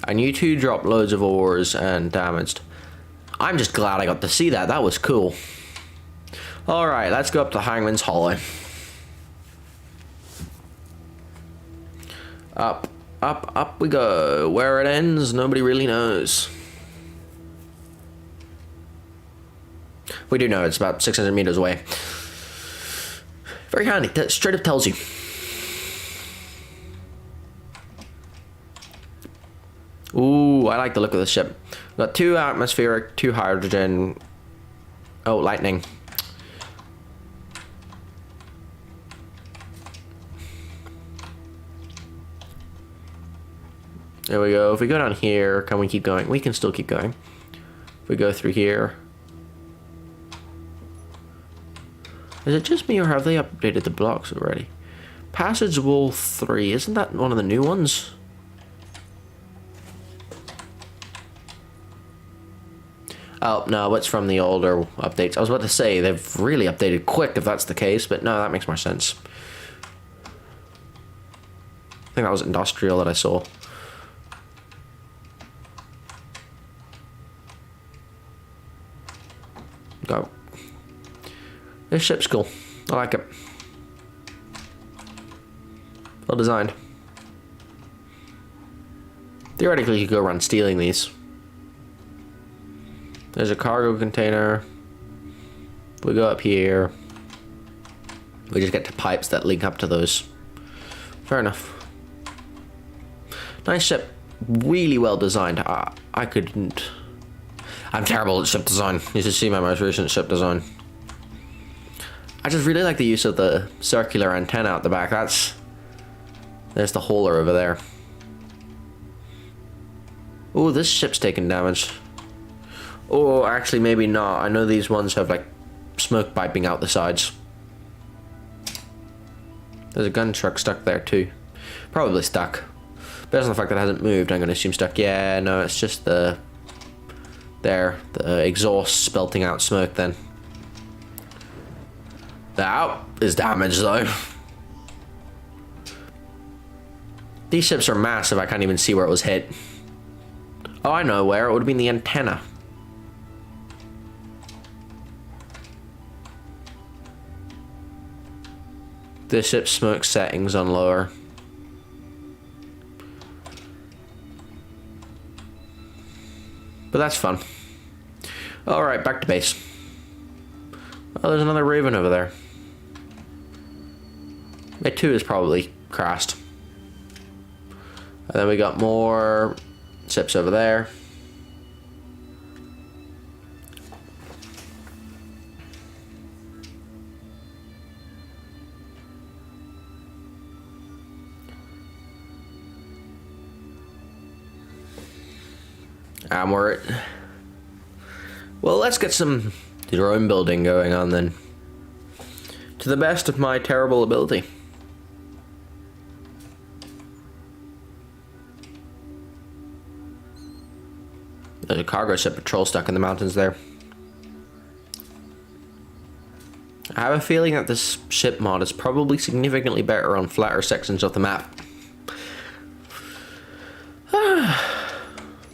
And you two dropped loads of ores and damaged. I'm just glad I got to see that. That was cool. Alright, let's go up to Hangman's Hollow. Up, up, up we go. Where it ends, nobody really knows. We do know it's about 600 meters away. Very handy. Straight up tells you. Ooh, I like the look of this ship. Got 2 atmospheric, 2 hydrogen. Oh, lightning. There we go. If we go down here, can we keep going? We can still keep going. If we go through here. Is it just me or have they updated the blocks already? Passage Wall 3. Isn't that one of the new ones? Oh, no, it's from the older updates. I was about to say, they've really updated quick if that's the case, but no, that makes more sense. think that was industrial that I saw. Go. This ship's cool. I like it. Well designed. Theoretically, you could go around stealing these. There's a cargo container. We go up here. We just get to pipes that link up to those. Fair enough. Nice ship. Really well designed. I couldn't... I'm terrible at ship design. You should see my most recent ship design. I just really like the use of the circular antenna out the back. There's the hauler over there. Oh, this ship's taking damage. Oh, actually, maybe not. I know these ones have, like, smoke piping out the sides. There's a gun truck stuck there, too. Probably stuck. Based on the fact that it hasn't moved, I'm going to assume stuck. Yeah, no, it's just the exhaust spelting out smoke, then. That is damaged, though. These ships are massive. I can't even see where it was hit. Oh, I know where. It would have been the antenna. The ship's smoke settings on lower. But that's fun. Alright, back to base. Oh, there's another Raven over there. My 2 is probably crashed. And then we got more ships over there. Well, let's get some drone building going on then. To the best of my terrible ability. There's a cargo ship patrol stuck in the mountains there. I have a feeling that this ship mod is probably significantly better on flatter sections of the map.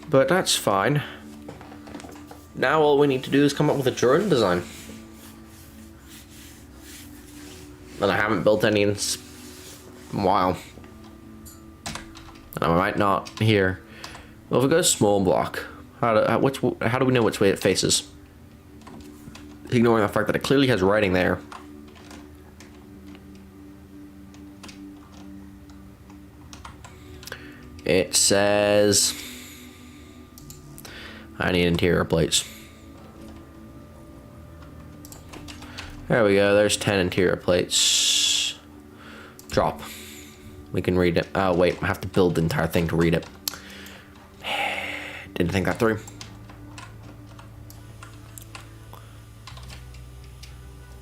But that's fine. Now all we need to do is come up with a drone design. And I haven't built any in a while. And I might not here. Well, if we go small block, how do we know which way it faces? Ignoring the fact that it clearly has writing there. It says... I need interior plates. There we go, there's 10 interior plates. Drop. We can read it. Oh wait, I have to build the entire thing to read it. Didn't think that through.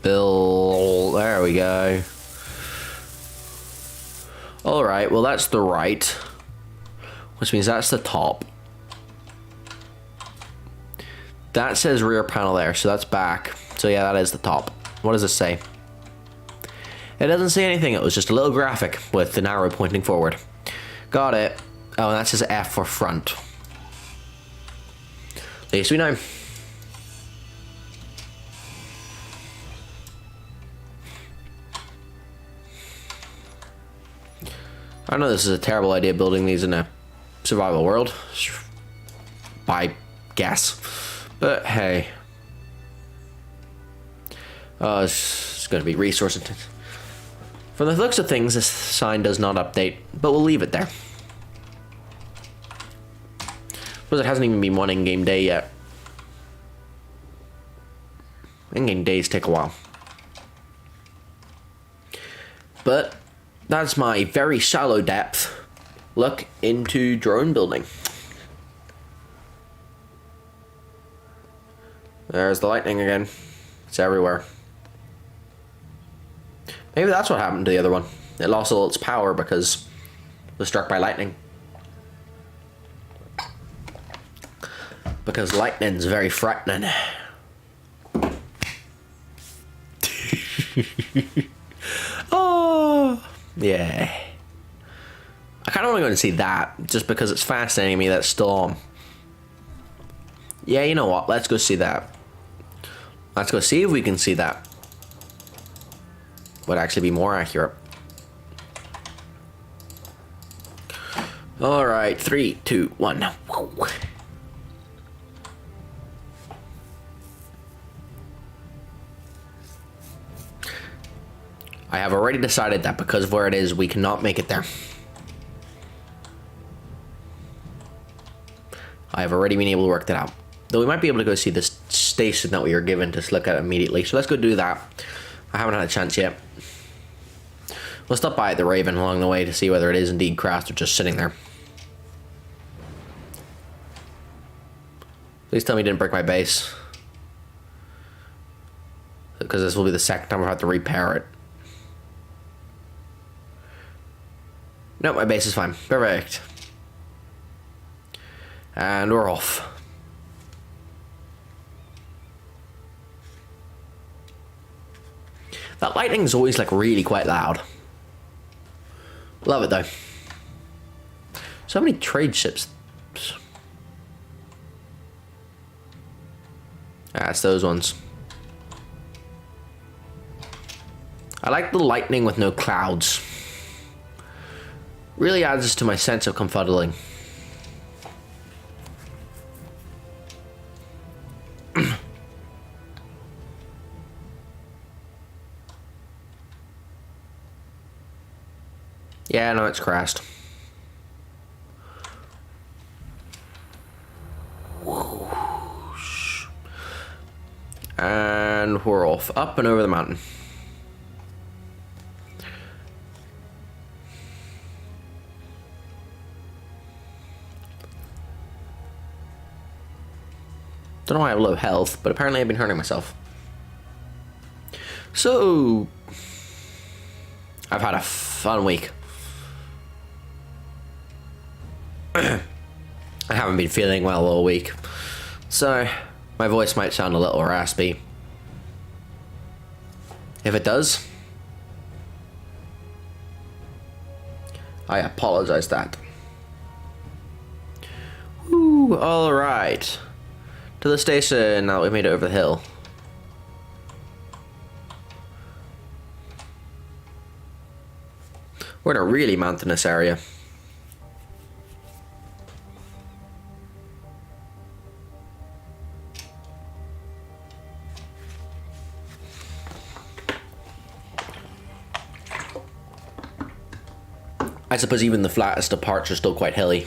Build, there we go. Alright, well that's the right. Which means that's the top. That says rear panel there, so that's back. So yeah, that is the top. What does it say? It doesn't say anything, it was just a little graphic with an arrow pointing forward. Got it. Oh, and that says F for front. At least we know. I know this is a terrible idea building these in a survival world. By guess. But hey. It's going to be resource intensive. From the looks of things, this sign does not update, but we'll leave it there. Because it hasn't even been one in-game day yet. In-game days take a while. But that's my very shallow depth look into drone building. There's the lightning again. It's everywhere. Maybe that's what happened to the other one. It lost all its power because it was struck by lightning. Because lightning's very frightening. Oh, yeah. kind of want to go and see that, just because it's fascinating me that still on. Yeah, you know what? Let's go see that. Let's go see if we can see that. Would actually be more accurate. All right, 3, 2, 1. Whoa. I have already decided that because of where it is, we cannot make it there. I have already been able to work that out. Though we might be able to go see this station that we were given to look at immediately. So let's go do that. I haven't had a chance yet. We'll stop by at the Raven along the way to see whether it is indeed crashed or just sitting there. Please tell me you didn't break my base. Because this will be the second time I've had to repair it. No, my base is fine. Perfect. And we're off. That lightning's always like really quite loud. Love it though. So many trade ships. That's those ones. I like the lightning with no clouds. Really adds to my sense of confuddling. Yeah, no, it's crashed. Whoosh. And we're off, up and over the mountain. Don't know why I have low health, but apparently I've been hurting myself. So, I've had a fun week. I haven't been feeling well all week, so my voice might sound a little raspy. If it does, I apologize that. Woo, alright. To the station now that we've made it over the hill. We're in a really mountainous area. I suppose even the flattest of parts are still quite hilly.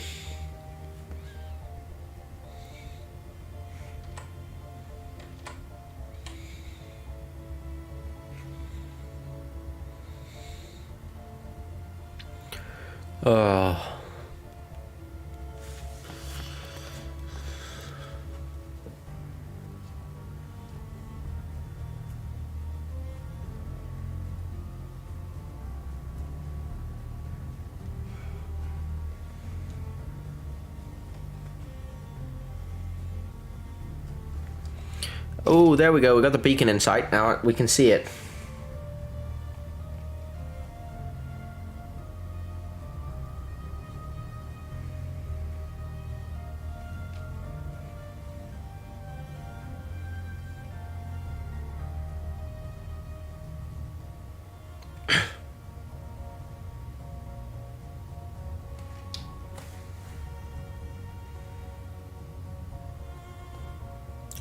Oh, there we go. We got the beacon in sight. Now we can see it.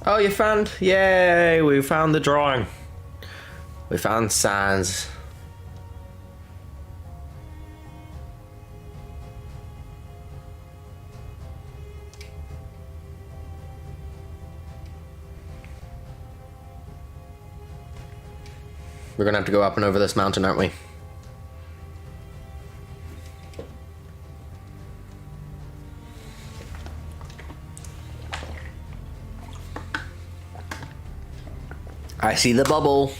Oh, you found... Yay, we found the drawing. We found Sans. We're gonna have to go up and over this mountain, aren't we? I see the bubble.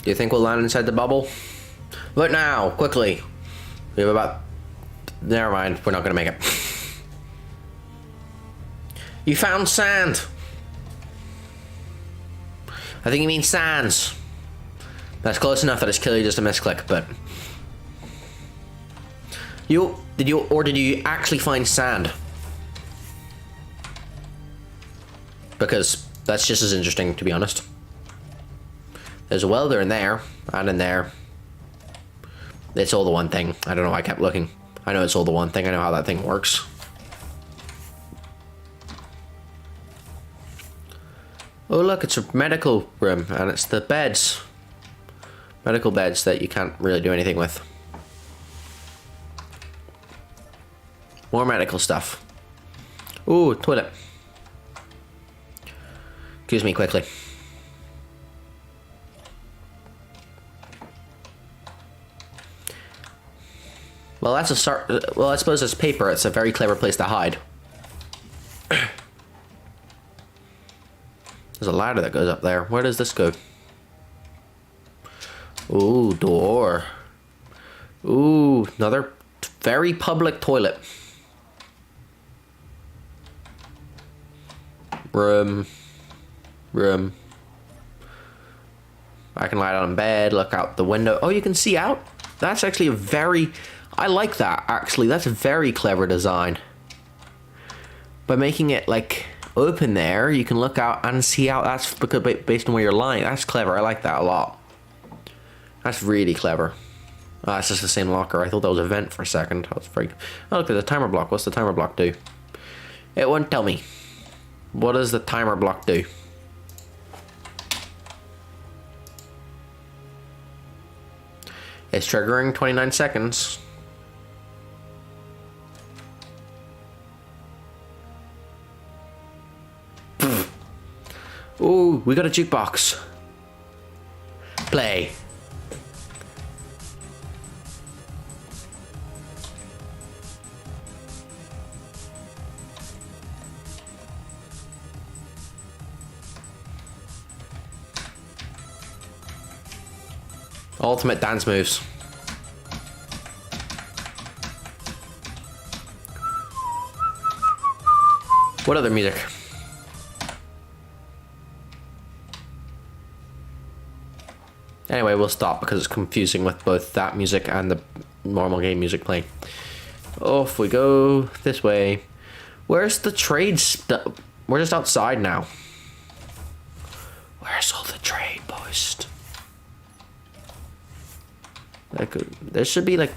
Do you think we'll land inside the bubble? Look now, quickly. We have about... Never mind, we're not gonna make it. You found sand. I think you mean sands. That's close enough that it's clearly just a misclick, but... Did you actually find sand? Because that's just as interesting, to be honest. There's a welder in there, and in there. It's all the one thing. I don't know why I kept looking. I know it's all the one thing. I know how that thing works. Oh look, it's a medical room, and it's the beds. Medical beds that you can't really do anything with. More medical stuff. Ooh, toilet. Excuse me quickly. Well, that's a start. Well, I suppose it's paper. It's a very clever place to hide. There's a ladder that goes up there. Where does this go? Ooh, door. Ooh, another very public toilet. Room. I can lie down in bed, look out the window. Oh, you can see out? That's actually a very... I like that, actually. That's a very clever design. By making it, like, open there, you can look out and see out. That's because based on where you're lying. That's clever. I like that a lot. That's really clever. Oh, it's just the same locker. I thought that was a vent for a second. I was freaked. Oh, look, there's a timer block. What's the timer block do? It won't tell me. What does the timer block do? It's triggering 29 seconds. Ooh, we got a jukebox. Play. Ultimate dance moves. What other music? Anyway, we'll stop because it's confusing with both that music and the normal game music playing. Off we go this way. Where's the trade stuff? We're just outside now. Where's all the trade post? Like, there should be like...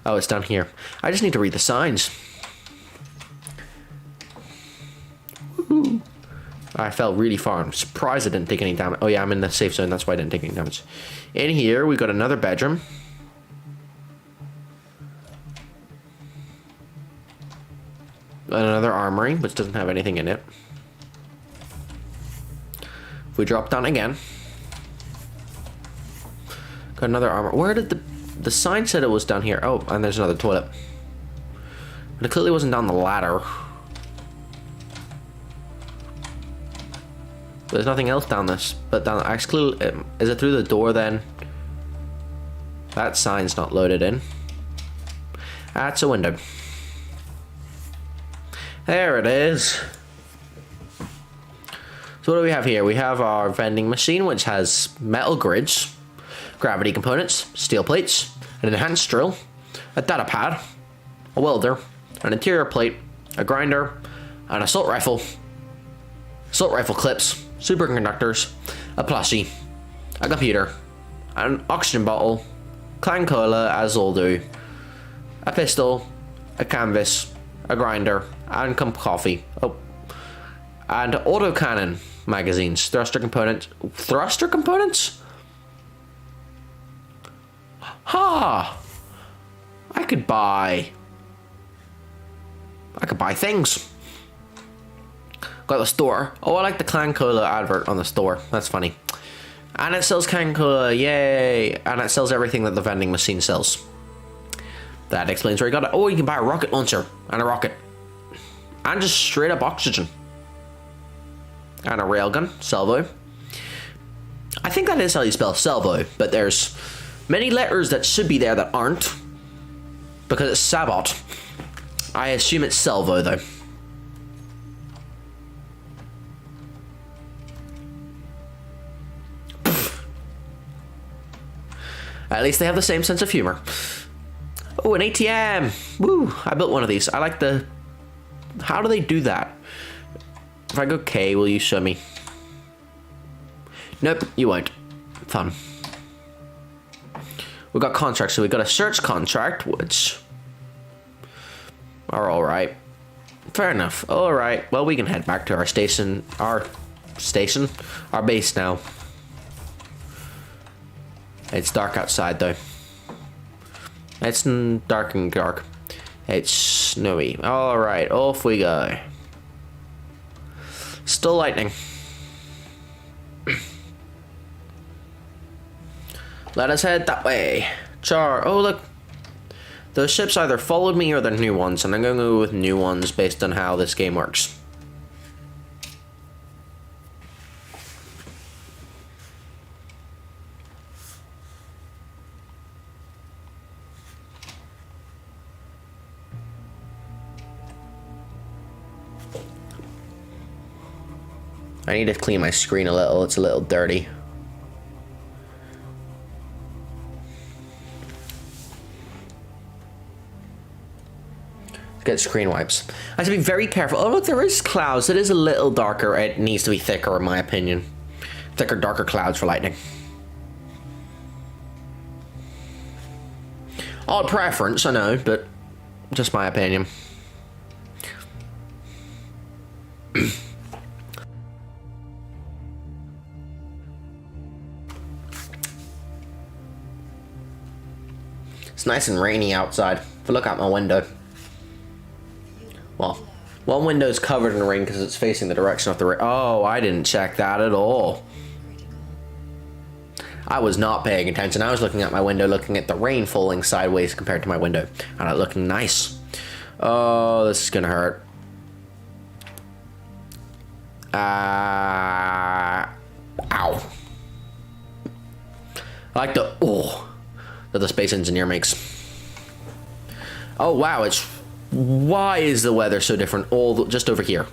Oh, it's down here. I just need to read the signs. Woohoo. I fell really far. I'm surprised I didn't take any damage. Oh yeah, I'm in the safe zone. That's why I didn't take any damage. In here, we got another bedroom. Another armory, which doesn't have anything in it. If we drop down again. Got another armor. Where did the sign said it was down here? Oh, and there's another toilet. But it clearly wasn't down the ladder. There's nothing else down this, but down. Actually, is it through the door then? That sign's not loaded in. That's a window. There it is. So what do we have here? We have our vending machine, which has metal grids, gravity components, steel plates, an enhanced drill, a data pad, a welder, an interior plate, a grinder, an assault rifle clips, superconductors, a plushie, a computer, an oxygen bottle, clan cola as all do, a pistol, a canvas, a grinder, and coffee. Oh, and autocannon magazines, thruster components. Ha! I could buy things. Got the store. Oh, I like the Clan Cola advert on the store. That's funny. And it sells Clan Cola, yay! And it sells everything that the vending machine sells. That explains where I got it. Oh, you can buy a rocket launcher and a rocket. And just straight up oxygen. And a railgun, salvo. I think that is how you spell salvo, but there's many letters that should be there that aren't. Because it's Sabot. I assume it's salvo though. At least they have the same sense of humor. Oh, an ATM. Woo, I built one of these. I like the... How do they do that? If I go K, will you show me? Nope, you won't. Fun. We've got contracts, so we've got a search contract, which are alright. Fair enough. Alright, well, we can head back to our station. Our base now. It's dark outside, though. It's dark and dark. It's snowy. Alright, off we go. Still lightning. Let us head that way. Oh, look. Those ships either followed me or they're new ones, and I'm going to go with new ones based on how this game works. I need to clean my screen a little. It's a little dirty. Get screen wipes. I have to be very careful. Oh, look, there is clouds. It is a little darker. It needs to be thicker, in my opinion. Thicker, darker clouds for lightning. Odd preference, I know, but just my opinion. It's nice and rainy outside. If I look out my window. Well, one window's covered in rain because it's facing the direction of the rain. Oh, I didn't check that at all. I was not paying attention. I was looking at my window, looking at the rain falling sideways compared to my window. And it looking nice. Oh, this is gonna hurt. Ow. I like the that the space engineer makes. Oh wow, why is the weather so different just over here?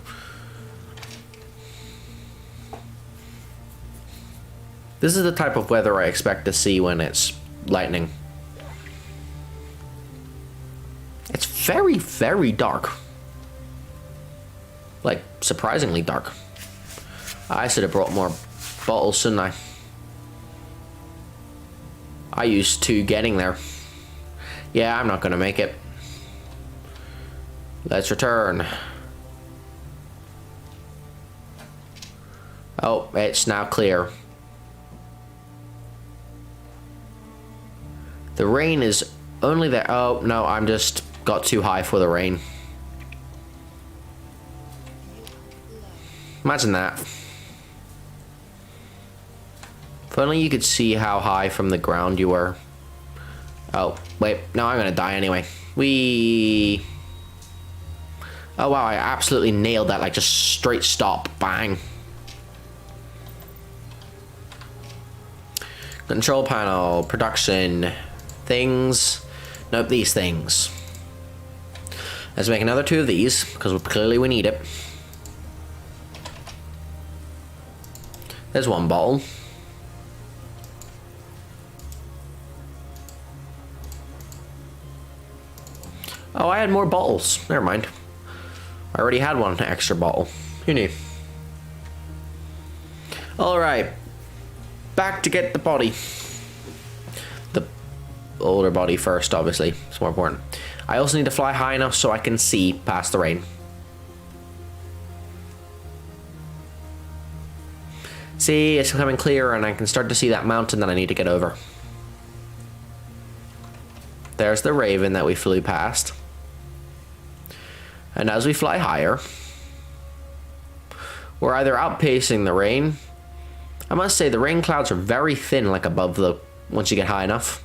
This is the type of weather I expect to see when it's lightning. It's very, very dark. Like, surprisingly dark. I should have brought more bottles, shouldn't I? I used 2 getting there. Yeah, I'm not gonna make it. Let's return. Oh, it's now clear. The rain is only there. Oh, no, I'm just got too high for the rain. Imagine that. If only you could see how high from the ground you were. Oh, wait. No, I'm gonna die anyway. Oh, wow, I absolutely nailed that. Like, just straight stop. Bang. Control panel. Production. Things. Nope, these things. Let's make another 2 of these, because clearly we need it. There's 1 bottle. Oh, I had more bottles. Never mind. I already had 1 extra bottle. Who knew? Alright. Back to get the body. The older body first, obviously. It's more important. I also need to fly high enough so I can see past the rain. See, it's becoming clearer and I can start to see that mountain that I need to get over. There's the Raven that we flew past. And as we fly higher, we're either outpacing the rain. I must say the rain clouds are very thin, like above the, once you get high enough.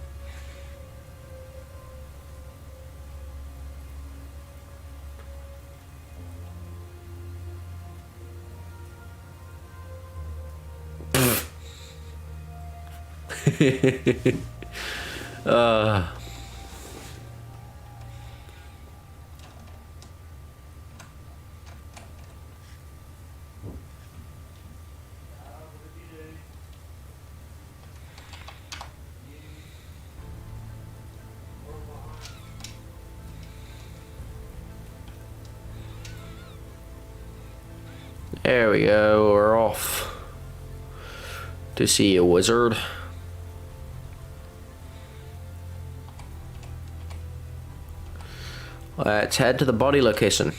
There we go, we're off to see a wizard. Let's head to the body location.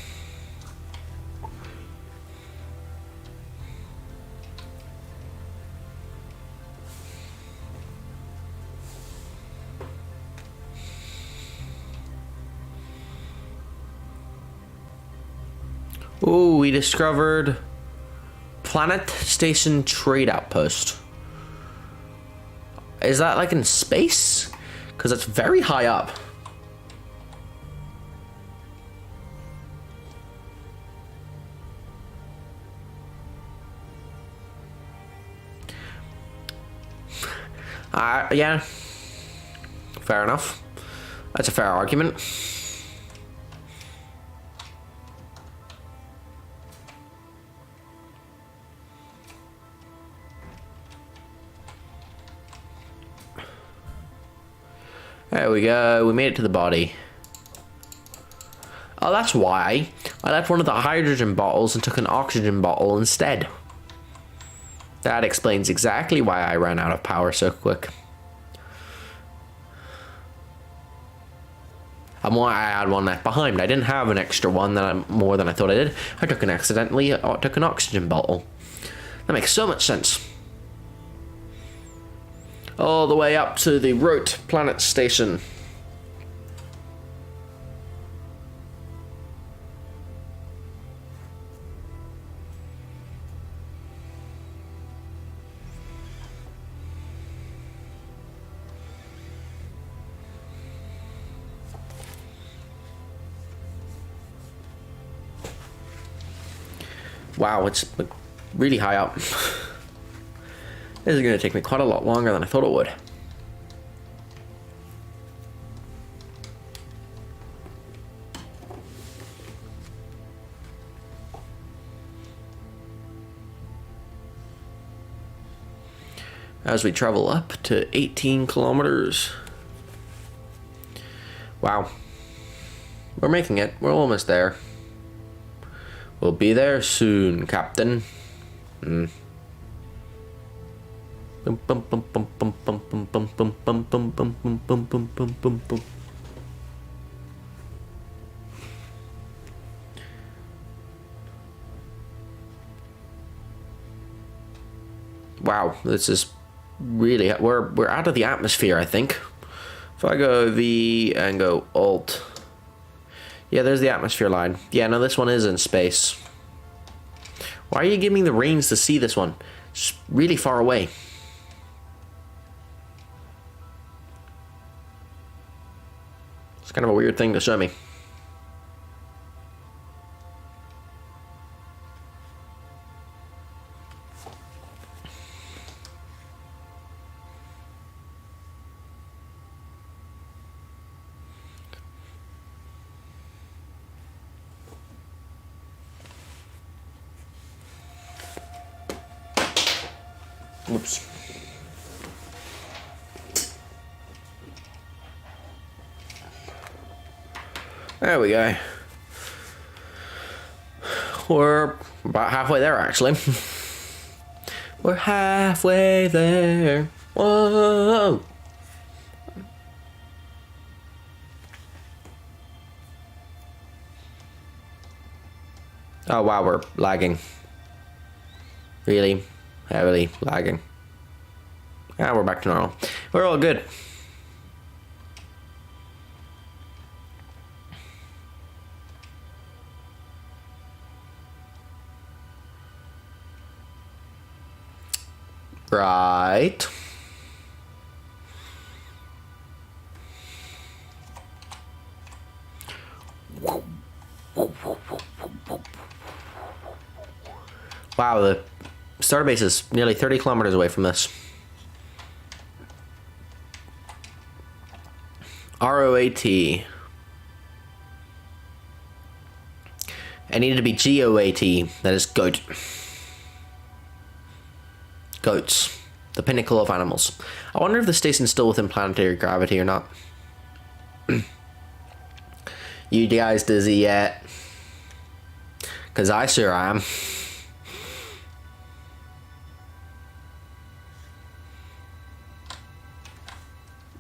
Ooh, we discovered Planet Station Trade Outpost. Is that like in space? Because it's very high up. Yeah. Fair enough. That's a fair argument. There we go, we made it to the body. Oh, that's why I left one of the hydrogen bottles and took an oxygen bottle instead. That explains exactly why I ran out of power so quick. And why I had one left behind. I didn't have an extra one more than I thought I did. I took an oxygen bottle. That makes so much sense. All the way up to the Rote Planet Station. Wow, it's really high up. This is going to take me quite a lot longer than I thought it would. As we travel up to 18 kilometers. Wow. We're making it. We're almost there. We'll be there soon, Captain. Wow, this is really, we're out of the atmosphere, I think. If I go V and go Alt. Yeah, there's the atmosphere line. Yeah, no, this one is in space. Why are you giving me the range to see this one? It's really far away. It's kind of a weird thing to show me. Whoops. There we go. We're about halfway there, actually. We're halfway there. Whoa. Oh wow, we're lagging. Really heavily lagging. Ah, we're back to normal. We're all good. Right. Wow, the starbase is nearly 30 kilometers away from this. ROAT. I needed to be GOAT, that is goat. Goats. The pinnacle of animals. I wonder if the station's still within planetary gravity or not. You guys dizzy yet? Because I sure am.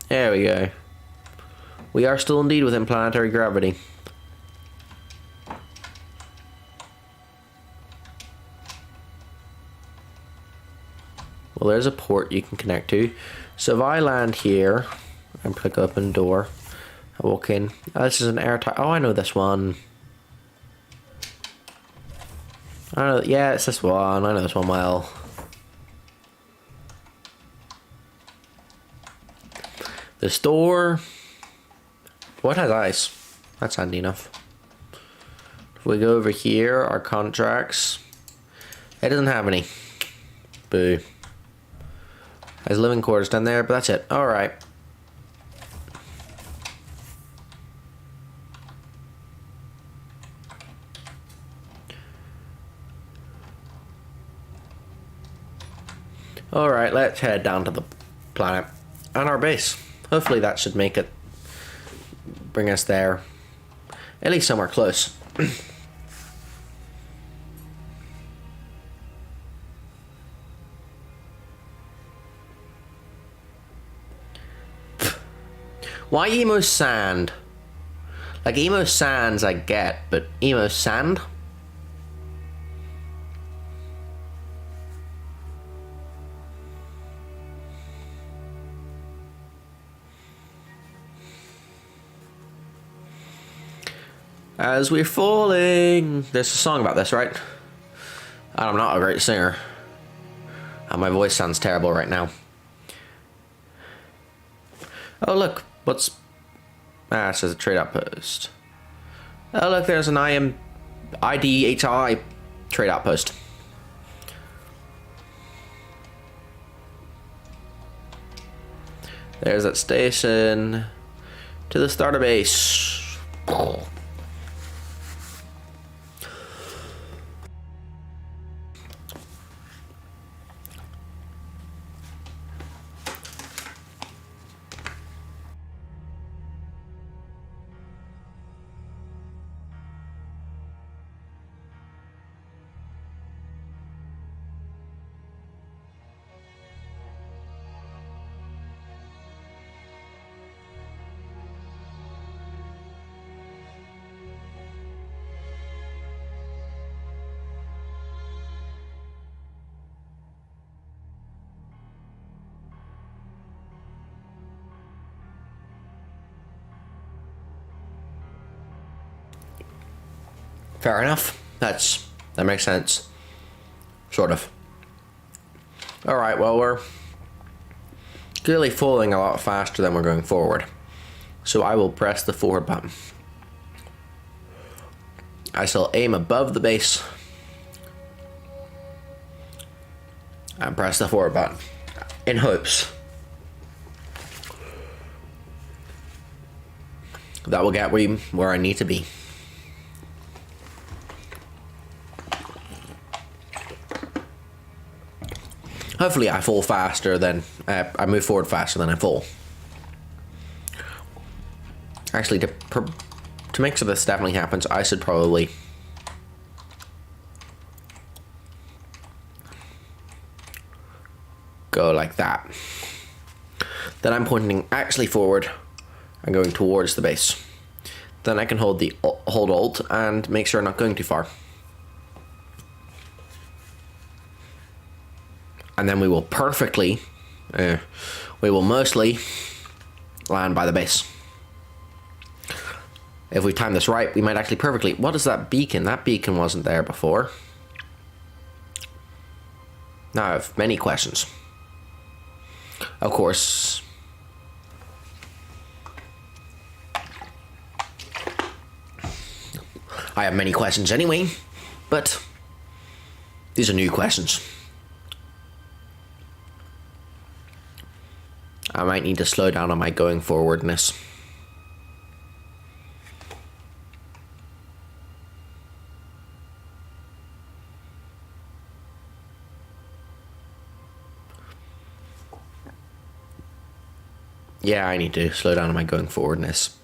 There we go. We are still indeed within planetary gravity. Well, there's a port you can connect to. So if I land here and click open door, I walk in. Oh, this is an airtight. Oh, I know this one. I know. Yeah, it's this one. I know this one well. This door. What has ice? That's handy enough. If we go over here, our contracts. It doesn't have any. Boo. There's living quarters down there, but that's it. Alright. Alright, let's head down to the planet and our base. Hopefully that should make it bring us there. At least somewhere close. Why emo sand? Like emo sands I get, but emo sand? As we're falling. There's a song about this, right? I'm not a great singer. And my voice sounds terrible right now. Oh look, what's... Ah, it says a trade outpost. Oh look, there's an IDHI trade outpost. There's that station. To the starter base. Fair enough. That makes sense. Sort of. Alright, well, we're clearly falling a lot faster than we're going forward. So I will press the forward button. I shall aim above the base. And press the forward button. In hopes that will get me where I need to be. Hopefully I fall faster than... I move forward faster than I fall. Actually, to make sure this definitely happens, I should probably... go like that. Then I'm pointing actually forward and going towards the base. Then I can hold Alt and make sure I'm not going too far. And then we will perfectly, we will mostly land by the base. If we time this right, we might actually perfectly... What is that beacon? That beacon wasn't there before. Now I have many questions. Of course. I have many questions anyway, but these are new questions. I might need to slow down on my going forwardness. Yeah, I need to slow down on my going forwardness.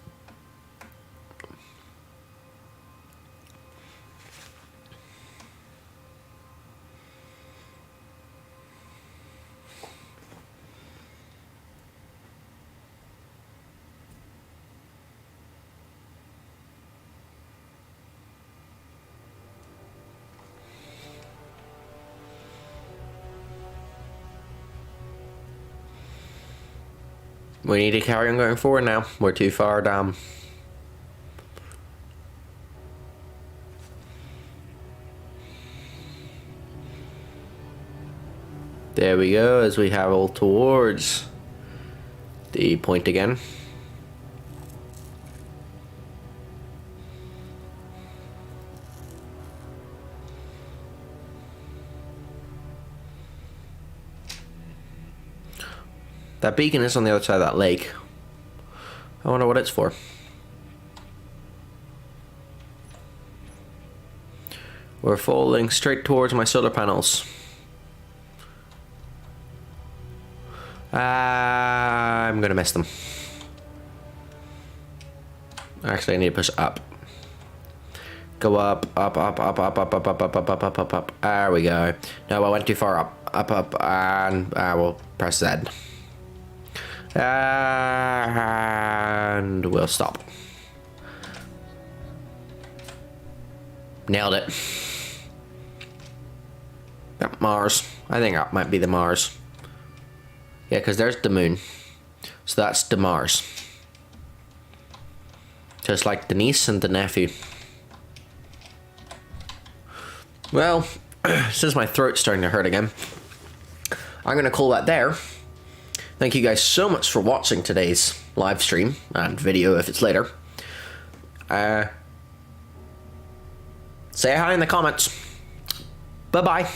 We need to carry on going forward now. We're too far down. There we go, as we travel towards the point again. That beacon is on the other side of that lake. I wonder what it's for. We're falling straight towards my solar panels. I'm gonna miss them. Actually, I need to push up. Go up, up, up, up, up, up, up, up, up, up, up, up, up, up. There we go. No, I went too far up. Up, up, and we'll press Z. And we'll stop. Nailed it. Yep, Mars. I think that might be the Mars. Yeah, because there's the moon. So that's the Mars. Just like the niece and the nephew. Well, since my throat's starting to hurt again, I'm going to call that there. Thank you guys so much for watching today's live stream and video if it's later. Say hi in the comments. Bye-bye.